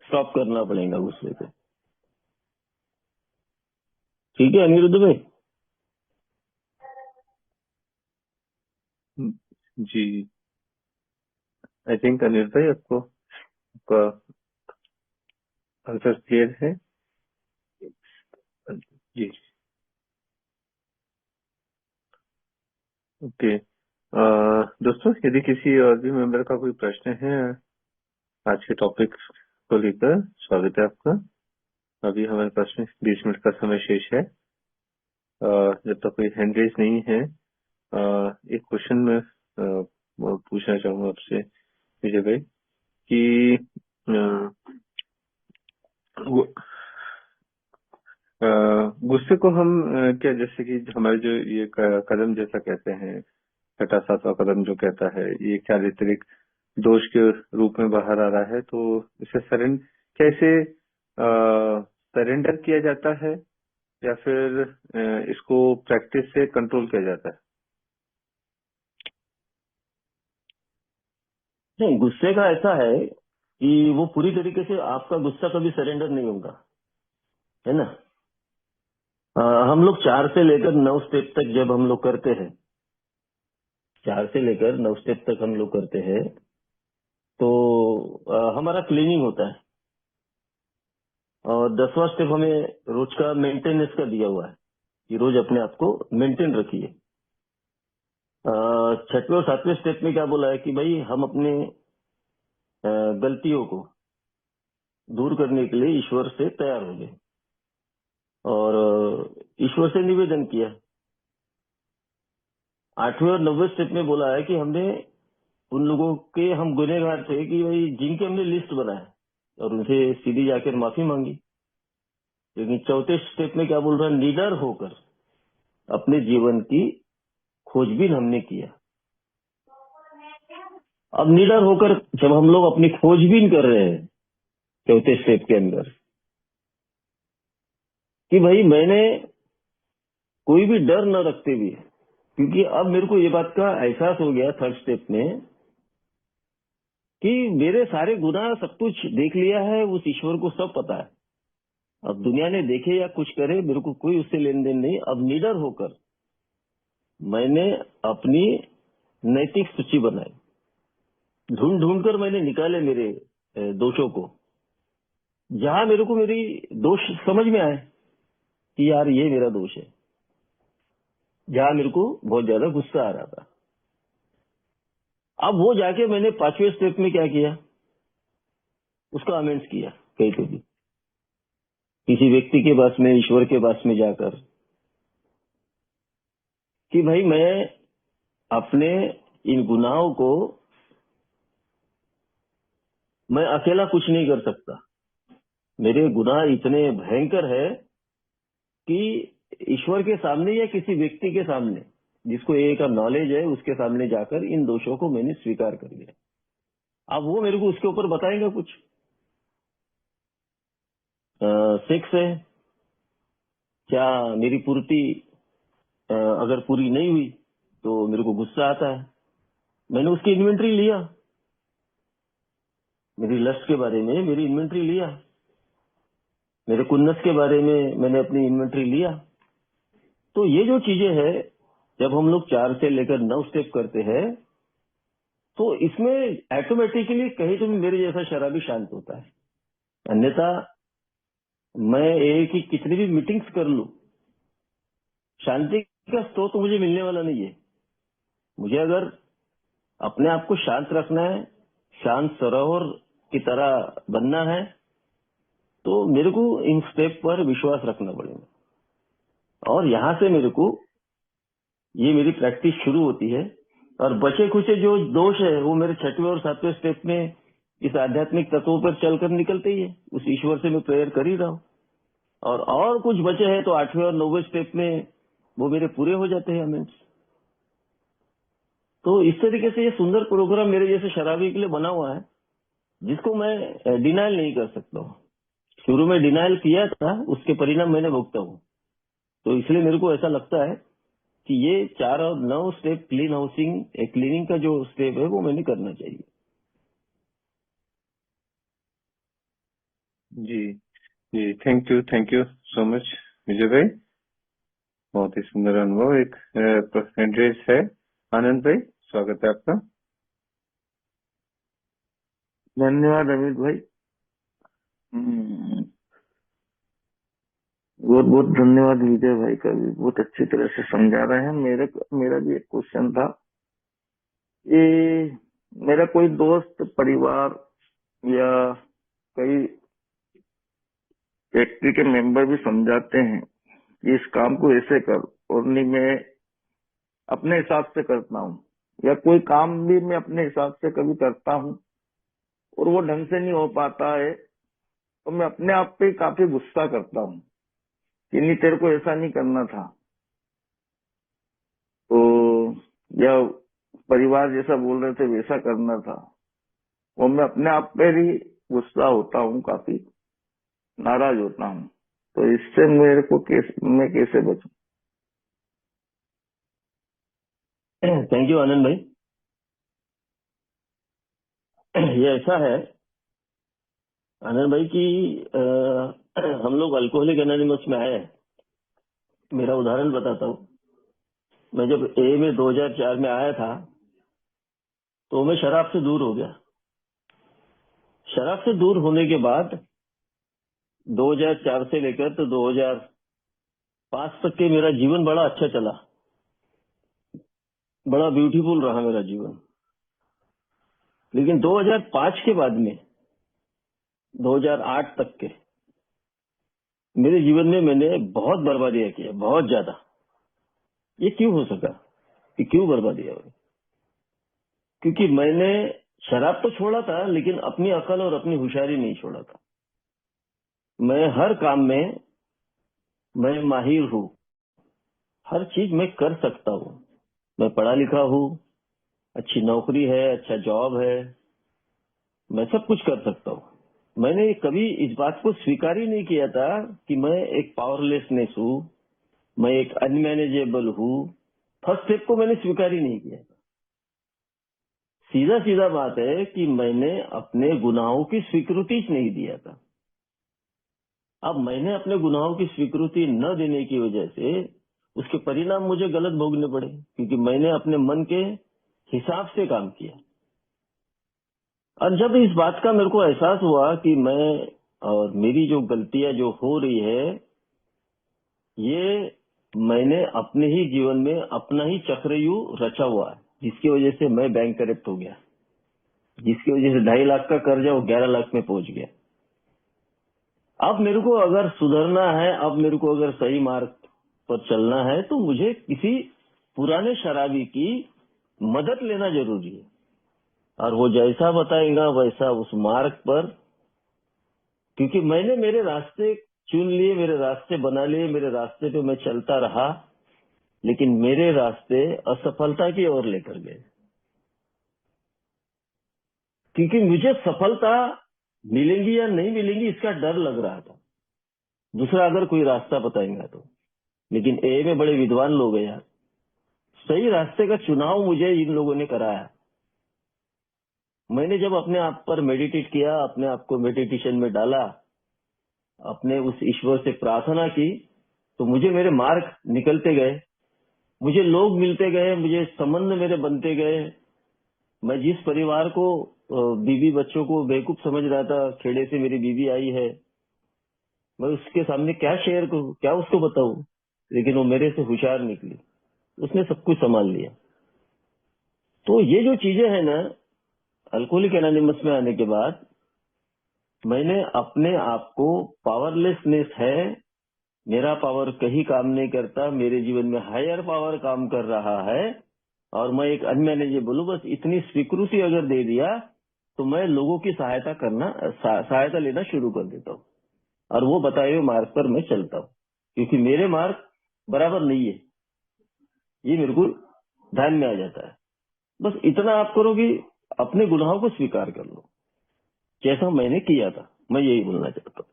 स्टॉप करना पड़ेगा गुस्से पे। ठीक है अनिरुद्ध भाई? जी, आई थिंक अनिल भाई आपको आपका आंसर क्लियर है। जी, ओके। दोस्तों, यदि किसी और भी मेंबर का कोई प्रश्न है आज के टॉपिक को लेकर, स्वागत है आपका। अभी हमारे पास में 20 मिनट का समय शेष है। जब तक कोई हैंड रेज नहीं है, एक क्वेश्चन मैं वो पूछना चाहूंगा आपसे विजय भाई कि गु- गुस्से को हम क्या, जैसे कि हमारे जो ये कदम जैसा कहते हैं, छठा सातवां कदम जो कहता है, ये चारित्रिक दोष के रूप में बाहर आ रहा है, तो इसे कैसे सरेंडर किया जाता है, या फिर इसको प्रैक्टिस से कंट्रोल किया जाता है? नहीं, गुस्से का ऐसा है कि वो पूरी तरीके से आपका गुस्सा कभी सरेंडर नहीं होगा, है ना। हम लोग 4 से लेकर 9 स्टेप तक जब हम लोग करते हैं, 4 से लेकर 9 स्टेप तक हम लोग करते हैं, तो हमारा क्लीनिंग होता है। और 10वां स्टेप हमें रोज का मेंटेनेंस का दिया हुआ है कि रोज अपने आप को मेंटेन रखिए। 6वें और 7वें स्टेप में क्या बोला है कि भाई हम अपने गलतियों को दूर करने के लिए ईश्वर से तैयार हो गए, और ईश्वर से निवेदन किया। 8वें और 9वें स्टेप में बोला है कि हमने उन लोगों के, हम गुनहगार थे कि भाई जिनके हमने लिस्ट बनाया और उनसे सीधी जाकर माफी मांगी। लेकिन 4थे स्टेप में क्या बोल रहा है, निडर होकर अपने जीवन की खोजबीन हमने किया। अब निडर होकर जब हम लोग अपनी खोजबीन कर रहे हैं 4थे स्टेप के अंदर, कि भाई मैंने कोई भी डर न रखते हुए, क्योंकि अब मेरे को ये बात का एहसास हो गया 3rd स्टेप में कि मेरे सारे गुनाह सब कुछ देख लिया है, उस ईश्वर को सब पता है। अब दुनिया ने देखे या कुछ करे, मेरे को कोई उससे लेन देन नहीं। अब निडर होकर मैंने अपनी नैतिक सूची बनाई, ढूंढ ढूंढ कर मैंने निकाले मेरे दोषों को। जहां मेरे को मेरी दोष समझ में आए कि यार ये मेरा दोष है, जहां मेरे को बहुत ज्यादा गुस्सा आ रहा था, अब वो जाके मैंने 5वें स्टेप में क्या किया, उसका अमेंड्स किया। कहीं तो भी किसी व्यक्ति के पास में, ईश्वर के पास में जाकर कि भाई मैं अपने इन गुनाहों को, मैं अकेला कुछ नहीं कर सकता। मेरे गुनाह इतने भयंकर है कि ईश्वर के सामने या किसी व्यक्ति के सामने जिसको ये का नॉलेज है, उसके सामने जाकर इन दोषों को मैंने स्वीकार कर लिया। अब वो मेरे को उसके ऊपर बताएगा कुछ। 6 है, क्या मेरी पूर्ति अगर पूरी नहीं हुई तो मेरे को गुस्सा आता है। मैंने उसकी इन्वेंट्री लिया, मेरी लस्ट के बारे में मेरी इन्वेंट्री लिया, मेरे कुन्नस के बारे में मैंने अपनी इन्वेंट्री लिया। तो ये जो चीजें हैं, जब हम लोग 4 से लेकर 9 स्टेप करते हैं, तो इसमें ऑटोमेटिकली कहीं तो मेरे जैसा शराबी शांत होता है। अन्यथा मैं एक ही कितनी भी मीटिंग्स कर लूं, शांति का स्रोत तो मुझे मिलने वाला नहीं है। मुझे अगर अपने आप को शांत रखना है, शांत सरोवर की तरह बनना है, तो मेरे को इन स्टेप पर विश्वास रखना पड़ेगा। और यहां से मेरे को, ये मेरी प्रैक्टिस शुरू होती है और बचे खुचे जो दोष है वो मेरे 6वें और 7वें स्टेप में इस आध्यात्मिक तत्वों पर चलकर निकलते ही है। उस ईश्वर से मैं प्रेयर कर ही रहा हूँ। और कुछ बचे हैं तो 8वें और 9वें स्टेप में वो मेरे पूरे हो जाते हैं अमेंड्स। तो इस तरीके से ये सुंदर प्रोग्राम मेरे जैसे शराबी के लिए बना हुआ है, जिसको मैं डिनाइल नहीं कर सकता हूँ। शुरू में डिनाइल किया था, उसके परिणाम मैंने भुगता हूँ। तो इसलिए मेरे को ऐसा लगता है कि ये 4 और 9 स्टेप क्लीन हाउसिंग, क्लीनिंग का जो स्टेप है वो मैंने करना चाहिए। जी जी, थैंक यू सो मच विजय भाई। बहुत ही सुंदर अनुभव। एक परसेंटेज है आनंद भाई, स्वागत है आपका। धन्यवाद अमित भाई। बहुत बहुत धन्यवाद विजय भाई का भी, बहुत अच्छी तरह से समझा रहे हैं। मेरा भी एक क्वेश्चन था कि मेरा कोई दोस्त, परिवार या कई फैक्ट्री के मेंबर भी समझाते हैं कि इस काम को ऐसे कर, और नहीं मैं अपने हिसाब से करता हूँ, या कोई काम भी मैं अपने हिसाब से कभी करता हूँ और वो ढंग से नहीं हो पाता है तो मैं अपने आप पे काफी गुस्सा करता हूँ कि नहीं, तेरे को ऐसा नहीं करना था। तो या परिवार जैसा बोल रहे थे वैसा करना था, वो मैं अपने आप पे ही गुस्सा होता हूँ, काफी नाराज होता हूँ। तो इससे मेरे को मैं कैसे बचूं? थैंक यू आनंद भाई। ये ऐसा है आनंद भाई कि हम लोग अल्कोहलिक एनोनिमस में आए हैं। मेरा उदाहरण बताता हूँ। मैं जब ए में 2004 में आया था तो मैं शराब से दूर हो गया। शराब से दूर होने के बाद 2004 से लेकर तो 2005 तक के मेरा जीवन बड़ा अच्छा चला, बड़ा ब्यूटीफुल रहा मेरा जीवन। लेकिन 2005 के बाद में 2008 तक के मेरे जीवन में मैंने बहुत बर्बादियां किया, बहुत ज्यादा। ये क्यों हो सका कि क्यों बर्बादियां हुई? क्योंकि मैंने शराब तो छोड़ा था लेकिन अपनी अकल और अपनी होशियारी नहीं छोड़ा था। मैं हर काम में मैं माहिर हूँ, हर चीज मैं कर सकता हूँ। मैं पढ़ा लिखा हूँ, अच्छी नौकरी है, अच्छा जॉब है, मैं सब कुछ कर सकता हूँ। मैंने कभी इस बात को स्वीकार ही नहीं किया था कि मैं एक पावरलेसनेस हूँ, मैं एक अनमैनेजेबल हूँ। फर्स्ट स्टेप को मैंने स्वीकार ही नहीं किया था। सीधा सीधा बात है कि मैंने अपने गुनाहों की स्वीकृति नहीं दिया था। अब मैंने अपने गुनाहों की स्वीकृति न देने की वजह से उसके परिणाम मुझे गलत भोगने पड़े, क्योंकि मैंने अपने मन के हिसाब से काम किया। और जब इस बात का मेरे को एहसास हुआ कि मैं और मेरी जो गलतियां जो हो रही है, ये मैंने अपने ही जीवन में अपना ही चक्रव्यूह रचा हुआ है, जिसकी वजह से मैं बैंक करप्ट हो गया, जिसकी वजह से 2.5 लाख का कर्जा वो 11 लाख में पहुंच गया। अब मेरे को अगर सुधरना है, अब मेरे को अगर सही मार्ग पर चलना है तो मुझे किसी पुराने शराबी की मदद लेना जरूरी है। और वो जैसा बताएगा वैसा उस मार्ग पर, क्योंकि मैंने मेरे रास्ते चुन लिए, मेरे रास्ते बना लिए, मेरे रास्ते पे मैं चलता रहा, लेकिन मेरे रास्ते असफलता की ओर लेकर गए। क्योंकि मुझे सफलता मिलेंगी या नहीं मिलेंगी इसका डर लग रहा था, दूसरा अगर कोई रास्ता बताएगा तो। लेकिन ए में बड़े विद्वान लोग हैं यार, सही रास्ते का चुनाव मुझे इन लोगों ने कराया। मैंने जब अपने आप पर मेडिटेट किया, अपने आप को मेडिटेशन में डाला, अपने उस ईश्वर से प्रार्थना की, तो मुझे मेरे मार्ग निकलते गए, मुझे लोग मिलते गए, मुझे संबंध मेरे बनते गए। मैं जिस परिवार को बीवी बच्चों को बेवकूफ समझ रहा था, खेड़े से मेरी बीवी आई है, मैं उसके सामने क्या शेयर करूं, क्या उसको बताऊं, लेकिन वो मेरे से होशियार निकली, उसने सब कुछ संभाल लिया। तो ये जो चीजें हैं ना, अल्कोहलिक एनोनिमस में आने के बाद मैंने अपने आप को, पावरलेसनेस है, मेरा पावर कहीं काम नहीं करता, मेरे जीवन में हायर पावर काम कर रहा है, और मैं एक अनमैनेजेबल हूँ, बस इतनी स्वीकृति अगर दे दिया तो मैं लोगों की सहायता लेना शुरू कर देता हूँ और वो बताए हुए मार्ग पर मैं चलता हूँ, क्योंकि मेरे मार्ग बराबर नहीं है, ये मेरे को ध्यान में आ जाता है। बस इतना आप करो कि अपने गुनाहों को स्वीकार कर लो, जैसा मैंने किया था। मैं यही बोलना चाहता हूँ।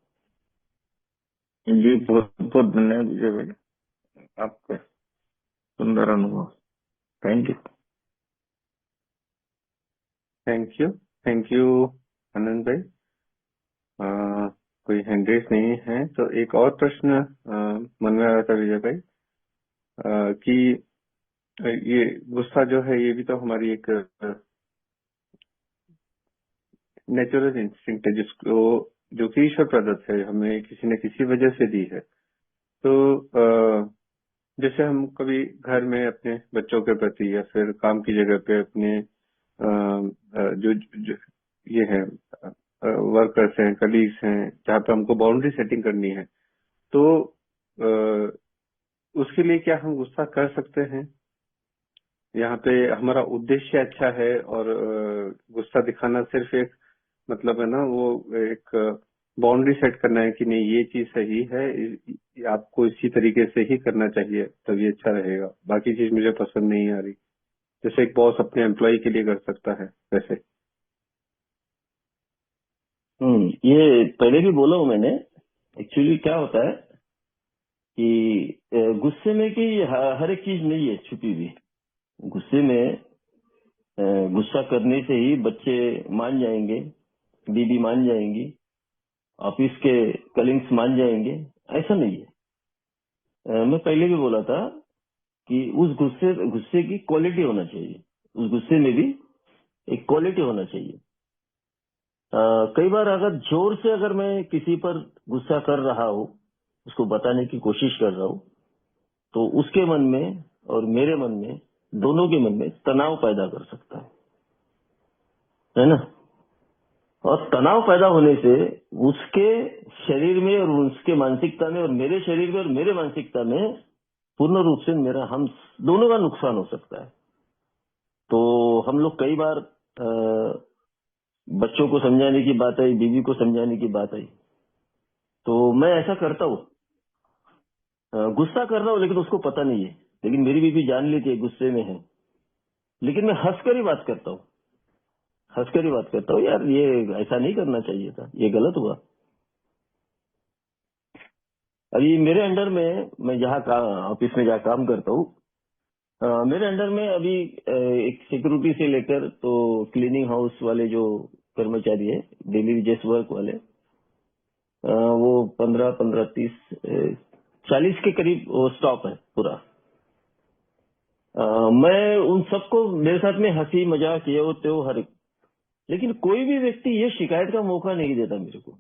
जी बहुत बहुत धन्यवाद विजय भाई, आपका सुंदर अनुभव। Thank you. थैंक यू आनंद भाई। कोई हैंड रेस नहीं है तो एक और प्रश्न मन में आ रहा था विजय भाई, कि ये गुस्सा जो है ये भी तो हमारी एक नेचुरल इंस्टिंक्ट है, जिसको जो कि ईश्वर प्रदत्त है, हमें किसी न किसी वजह से दी है। तो जैसे हम कभी घर में अपने बच्चों के प्रति या फिर काम की जगह पे अपने जो ये है वर्कर्स हैं, कलीग्स हैं, जहाँ पे हमको बाउंड्री सेटिंग करनी है, तो उसके लिए क्या हम गुस्सा कर सकते हैं? यहाँ पे हमारा उद्देश्य अच्छा है और गुस्सा दिखाना सिर्फ एक मतलब है ना, वो एक बाउंड्री सेट करना है कि नहीं ये चीज सही है, आपको इसी तरीके से ही करना चाहिए तभी अच्छा रहेगा, बाकी चीज मुझे पसंद नहीं आ रही, जैसे एक बॉस अपने एम्प्लॉय के लिए कर सकता है वैसे। ये पहले भी बोला हूं मैंने। एक्चुअली क्या होता है कि गुस्से में कि हर एक चीज नहीं है छुपी हुई। गुस्से में गुस्सा करने से ही बच्चे मान जाएंगे, बीबी मान जाएंगी, ऑफिस के कलीग्स मान जाएंगे, ऐसा नहीं है। मैं पहले भी बोला था कि उस गुस्से की क्वालिटी होना चाहिए, उस गुस्से में भी एक क्वालिटी होना चाहिए। कई बार अगर जोर से अगर मैं किसी पर गुस्सा कर रहा हूँ, उसको बताने की कोशिश कर रहा हूँ, तो उसके मन में और मेरे मन में, दोनों के मन में तनाव पैदा कर सकता है ना। और तनाव पैदा होने से उसके शरीर में और उसके मानसिकता में और मेरे शरीर में और मेरे मानसिकता में पूर्ण रूप से मेरा हम दोनों का नुकसान हो सकता है। तो हम लोग कई बार बच्चों को समझाने की बात आई, बीवी को समझाने की बात आई, तो मैं ऐसा करता हूँ, गुस्सा कर रहा हूँ लेकिन उसको पता नहीं है, लेकिन मेरी बीवी जान लेती है गुस्से में है, लेकिन मैं हंसकर ही बात करता हूँ, हंसकर ही बात करता हूँ, यार ये ऐसा नहीं करना चाहिए था, ये गलत हुआ। अभी मेरे अंडर में, मैं जहाँ ऑफिस में जहाँ काम करता हूँ, मेरे अंडर में अभी एक सिक्योरिटी से लेकर तो क्लीनिंग हाउस वाले जो कर्मचारी है, डेली वेजेस वर्क वाले, वो 15, 30, 40 के करीब वो स्टॉप है पूरा। मैं उन सबको मेरे साथ में हंसी मजाक ये होते हो हर एक, लेकिन कोई भी व्यक्ति ये शिकायत का मौका नहीं देता मेरे को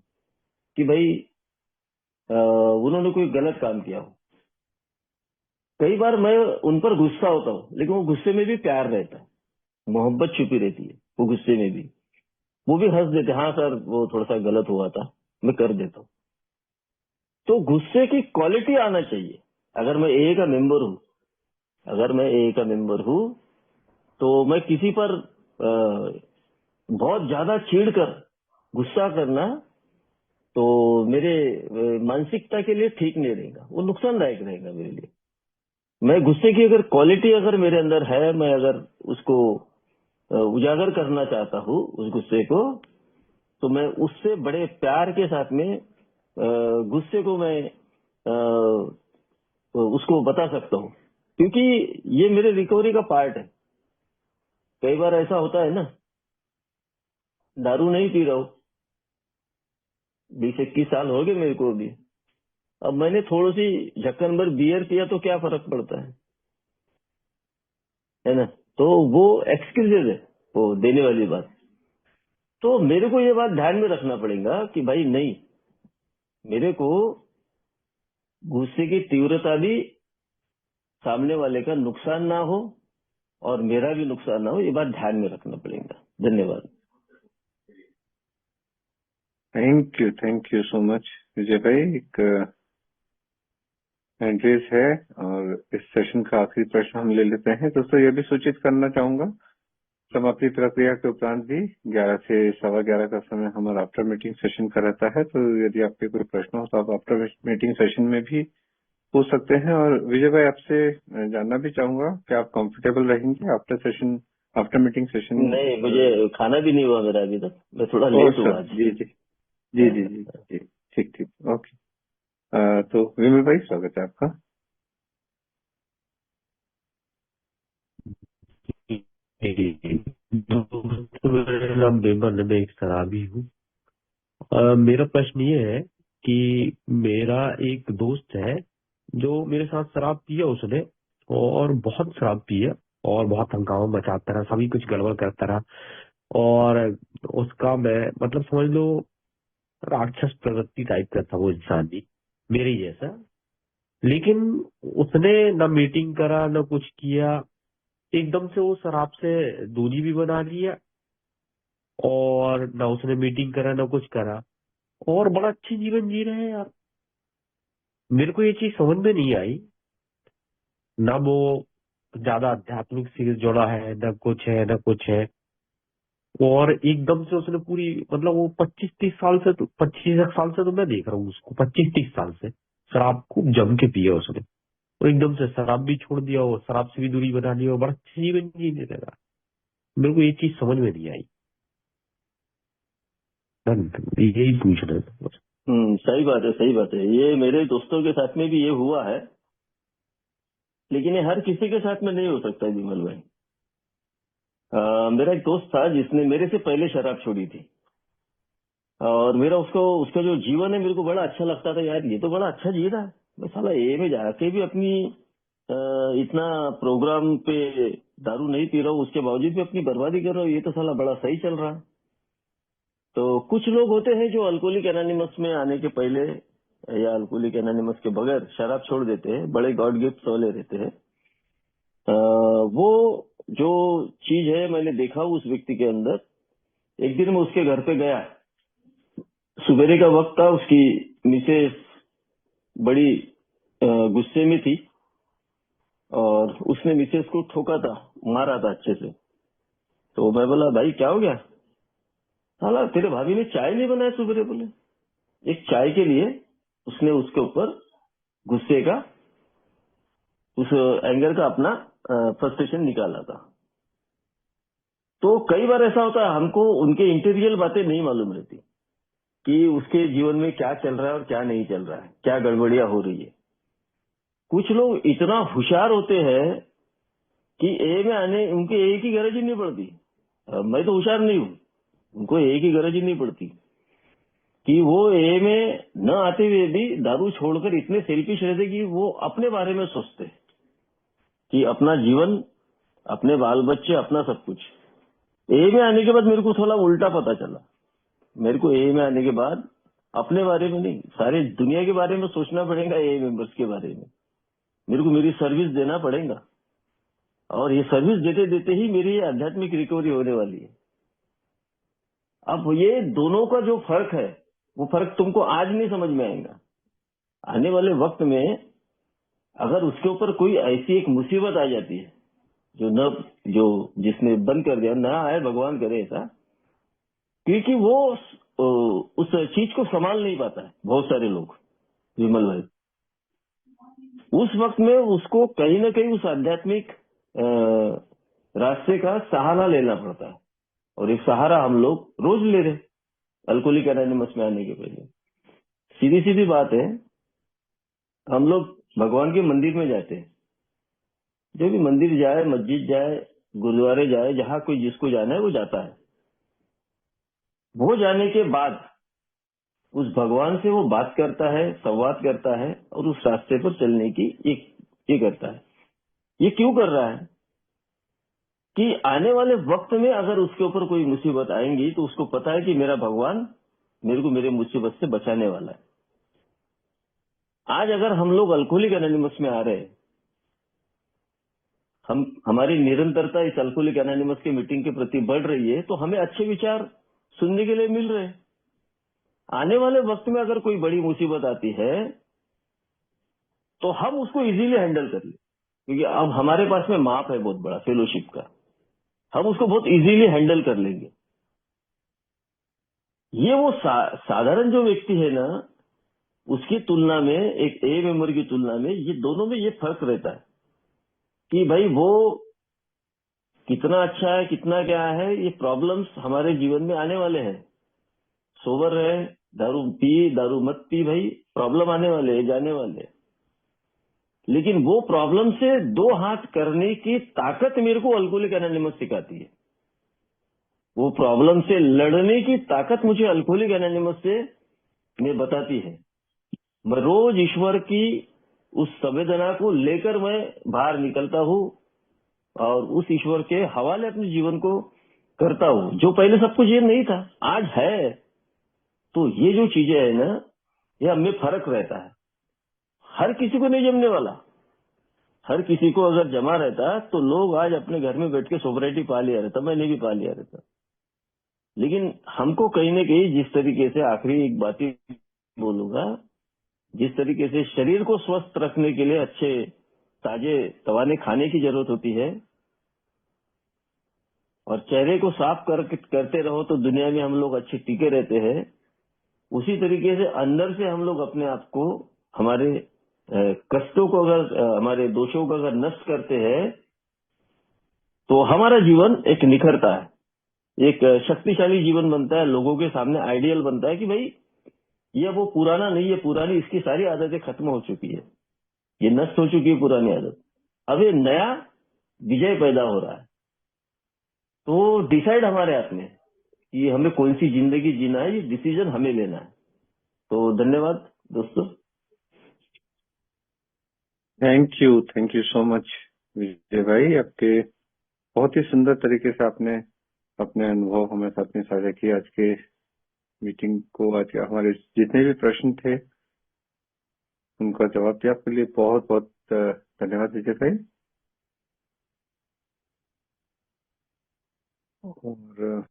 कि भाई उन्होंने कोई गलत काम किया हो। कई बार मैं उन पर गुस्सा होता हूँ, लेकिन वो गुस्से में भी प्यार रहता है, मोहब्बत छुपी रहती है वो गुस्से में भी, वो भी हंस देते, हाँ सर वो थोड़ा सा गलत हुआ था, मैं कर देता हूँ। तो गुस्से की क्वालिटी आना चाहिए। अगर मैं AA का मेंबर हूँ, अगर मैं AA का मेंबर हूँ, तो मैं किसी पर बहुत ज्यादा चिढ़कर गुस्सा करना तो मेरे मानसिकता के लिए ठीक नहीं रहेगा, वो नुकसानदायक रहेगा मेरे लिए। मैं गुस्से की अगर क्वालिटी अगर मेरे अंदर है, मैं अगर उसको उजागर करना चाहता हूँ उस गुस्से को, तो मैं उससे बड़े प्यार के साथ में गुस्से को मैं उसको बता सकता हूँ, क्योंकि ये मेरे रिकवरी का पार्ट है। कई बार ऐसा होता है ना, दारू नहीं पी रहा हूँ, 20-21 साल हो गए मेरे को अभी, अब मैंने थोड़ी सी ढक्कन भर बियर पिया तो क्या फर्क पड़ता है ना। तो वो एक्सक्यूजेज है, वो देने वाली बात। तो मेरे को ये बात ध्यान में रखना पड़ेगा कि भाई नहीं, मेरे को गुस्से की तीव्रता भी सामने वाले का नुकसान ना हो और मेरा भी नुकसान ना हो, ये बात ध्यान में रखना पड़ेगा। धन्यवाद। थैंक यू सो मच विजय भाई। एक एंट्रीज है और इस सेशन का आखिरी प्रश्न हम ले लेते हैं। दोस्तों ये भी सूचित करना चाहूंगा, समाप्ति प्रक्रिया के उपरांत भी 11 से 11:15 का समय हमारा आफ्टर मीटिंग सेशन का रहता है। तो यदि आपके कोई प्रश्न हो तो आप आफ्टर मीटिंग सेशन में भी पूछ सकते हैं। और विजय भाई, आपसे जानना भी चाहूंगा कि आप कंफर्टेबल रहेंगे आफ्टर मीटिंग सेशन? नहीं, मुझे खाना भी नहीं हुआ मेरा अभी तक, मैं थोड़ा लेट हुआ सर, आज। जी जी जी जी जी जी, ठीक ठीक, ओके। तो विमल भाई, स्वागत है आपका। मेरा नाम बेमन है, मैं एक शराबी हूँ। मेरा प्रश्न ये है कि मेरा एक दोस्त है जो मेरे साथ शराब पिया उसने, और बहुत शराब पिया और बहुत हंगामा मचाता रहा, सभी कुछ गड़बड़ करता रहा। और उसका मैं मतलब समझ लो राक्षस प्रवृत्ति टाइप का था वो इंसान भी, मेरे ही जैसा। लेकिन उसने न मीटिंग करा न कुछ किया, एकदम से वो शराब से दूरी भी बना लिया, और ना उसने मीटिंग करा ना कुछ करा, और बड़ा अच्छे जीवन जी रहे हैं यार। मेरे को ये चीज समझ में नहीं आई, ना वो ज्यादा आध्यात्मिक से जुड़ा है, ना कुछ है ना कुछ है। और एकदम से उसने पूरी मतलब वो 25 साल से तो मैं देख रहा हूँ उसको, 25-30 साल से शराब खूब जम के पिया उसने, और एकदम से शराब भी छोड़ दिया और शराब से भी दूरी बना ली और बड़ा अच्छा जीवन जीने लगा। मेरे को ये चीज समझ में नहीं आई, यही पूछना था। सही बात है, सही बात है। ये मेरे दोस्तों के साथ में भी ये हुआ है, लेकिन ये हर किसी के साथ में नहीं हो सकता विमल भाई। मेरा एक दोस्त था जिसने मेरे से पहले शराब छोड़ी थी, और मेरा उसका जो जीवन है मेरे को बड़ा अच्छा लगता था। यार ये तो बड़ा अच्छा जी रहा है, मैं साला ए में जाके भी अपनी इतना प्रोग्राम पे दारू नहीं पी रहा हूँ, उसके बावजूद भी अपनी बर्बादी कर रहा हूँ, ये तो साला बड़ा सही चल रहा है। तो कुछ लोग होते हैं जो अल्कोहलिक एनोनिमस में आने के पहले या अल्कोहलिक एनोनिमस के बगैर शराब छोड़ देते हैं, बड़े गॉड गिफ्ट वाले रहते हैं। वो जो चीज है मैंने देखा उस व्यक्ति के अंदर। एक दिन मैं उसके घर पे गया, सुबेरे का वक्त था, उसकी मिसेस बड़ी गुस्से में थी और उसने मिसेस को ठोका था, मारा था अच्छे से। तो मैं बोला भाई क्या हो गया? साला तेरे भाभी ने चाय नहीं बनाया सुबेरे। बोले एक चाय के लिए उसने उसके ऊपर गुस्से का, उस एंगर का अपना फ्रस्ट्रेशन निकाला था। तो कई बार ऐसा होता है, हमको उनके इंटीरियर बातें नहीं मालूम रहती कि उसके जीवन में क्या चल रहा है और क्या नहीं चल रहा है, क्या गड़बड़ियां हो रही है। कुछ लोग इतना होशियार होते हैं कि ए में आने उनके ए की गरज ही नहीं पड़ती। मैं तो होशियार नहीं हूं, उनको ए की गरज ही नहीं पड़ती कि वो ए में न आते हुए भी दारू छोड़कर इतने सेल्फिश रहते कि वो अपने बारे में सोचते कि अपना जीवन, अपने बाल बच्चे, अपना सब कुछ। ए में आने के बाद मेरे को थोड़ा उल्टा पता चला। मेरे को ए में आने के बाद अपने बारे में नहीं, सारे दुनिया के बारे में सोचना पड़ेगा, ए मेंबर्स के बारे में। मेरे को मेरी सर्विस देना पड़ेगा, और ये सर्विस देते देते ही मेरी आध्यात्मिक रिकवरी होने वाली है। अब ये दोनों का जो फर्क है, वो फर्क तुमको आज नहीं समझ में आएगा। आने वाले वक्त में अगर उसके ऊपर कोई ऐसी एक मुसीबत आ जाती है जो जिसने बंद कर दिया, ना आए भगवान करे ऐसा, क्योंकि वो उस चीज को संभाल नहीं पाता है बहुत सारे लोग विमल भाई। उस वक्त में उसको कहीं ना कहीं उस आध्यात्मिक रास्ते का सहारा लेना पड़ता है, और एक सहारा हम लोग रोज ले रहे अल्कोहलिक एनोनिमस में आने के पहले। सीधी सीधी बात है, हम लोग भगवान के मंदिर में जाते हैं, जो भी मंदिर जाए, मस्जिद जाए, गुरुद्वारे जाए, जहां कोई जिसको जाना है वो जाता है। वो जाने के बाद उस भगवान से वो बात करता है, संवाद करता है, और उस रास्ते पर चलने की ये करता है। ये क्यों कर रहा है कि आने वाले वक्त में अगर उसके ऊपर कोई मुसीबत आएंगी तो उसको पता है कि मेरा भगवान मेरे को मेरे मुसीबत से बचाने वाला है। आज अगर हम लोग अल्कोहलिक एनोनिमस में आ रहे हैं, हमारी निरंतरता इस अल्कोहलिक एनोनिमस की मीटिंग के प्रति बढ़ रही है, तो हमें अच्छे विचार सुनने के लिए मिल रहे हैं। आने वाले वक्त में अगर कोई बड़ी मुसीबत आती है तो हम उसको इजीली हैंडल कर ले, क्योंकि अब हमारे पास में माप है बहुत बड़ा फेलोशिप का, हम उसको बहुत इजीली हैंडल कर लेंगे। ये वो साधारण जो व्यक्ति है ना, उसकी तुलना में, एक ए मेंबर की तुलना में, ये दोनों में ये फर्क रहता है कि भाई वो कितना अच्छा है, कितना क्या है। ये प्रॉब्लम्स हमारे जीवन में आने वाले हैं। सोबर रहे, दारू मत पी, भाई प्रॉब्लम आने वाले हैं, जाने वाले हैं। लेकिन वो प्रॉब्लम से दो हाथ करने की ताकत मेरे को अल्कोहलिक एनोनिमस सिखाती है। वो प्रॉब्लम से लड़ने की ताकत मुझे अल्कोहलिक एनोनिमस से मैं बताती है। मैं रोज ईश्वर की उस संवेदना को लेकर मैं बाहर निकलता हूँ और उस ईश्वर के हवाले अपने जीवन को करता हूँ, जो पहले सब कुछ ये नहीं था, आज है। तो ये जो चीजें है ना, ये हमें फर्क रहता है। हर किसी को नहीं जमने वाला। हर किसी को अगर जमा रहता तो लोग आज अपने घर में बैठ के सोबराइटी पा लिया रहता, मैंने भी पा लिया रहता। लेकिन हमको कहीं न कहीं, जिस तरीके से, आखिरी एक बात ही बोलूंगा, जिस तरीके से शरीर को स्वस्थ रखने के लिए अच्छे ताजे तवाने खाने की जरूरत होती है, और चेहरे को साफ करते रहो तो दुनिया में हम लोग अच्छे टिके रहते हैं। उसी तरीके से अंदर से हम लोग अपने आप को, हमारे कष्टों को, अगर हमारे दोषों को अगर नष्ट करते हैं, तो हमारा जीवन एक निखरता है, एक शक्तिशाली जीवन बनता है, लोगों के सामने आइडियल बनता है कि भाई ये वो पुराना नहीं है, पुरानी इसकी सारी आदतें खत्म हो चुकी है, ये नष्ट हो चुकी है पुरानी आदत, अब ये नया विजय पैदा हो रहा है। तो डिसाइड हमारे हाथ में कि हमें कौन सी जिंदगी जीना है, ये डिसीजन हमें लेना है। तो धन्यवाद दोस्तों। थैंक यू सो मच विजय भाई। आपके बहुत ही सुंदर तरीके से आपने अपने अनुभव हमारे साथ में साझा किए। आज के मीटिंग को, आज के हमारे जितने भी प्रश्न थे उनका जवाब दिया। आपके लिए बहुत बहुत धन्यवाद विजय भाई। और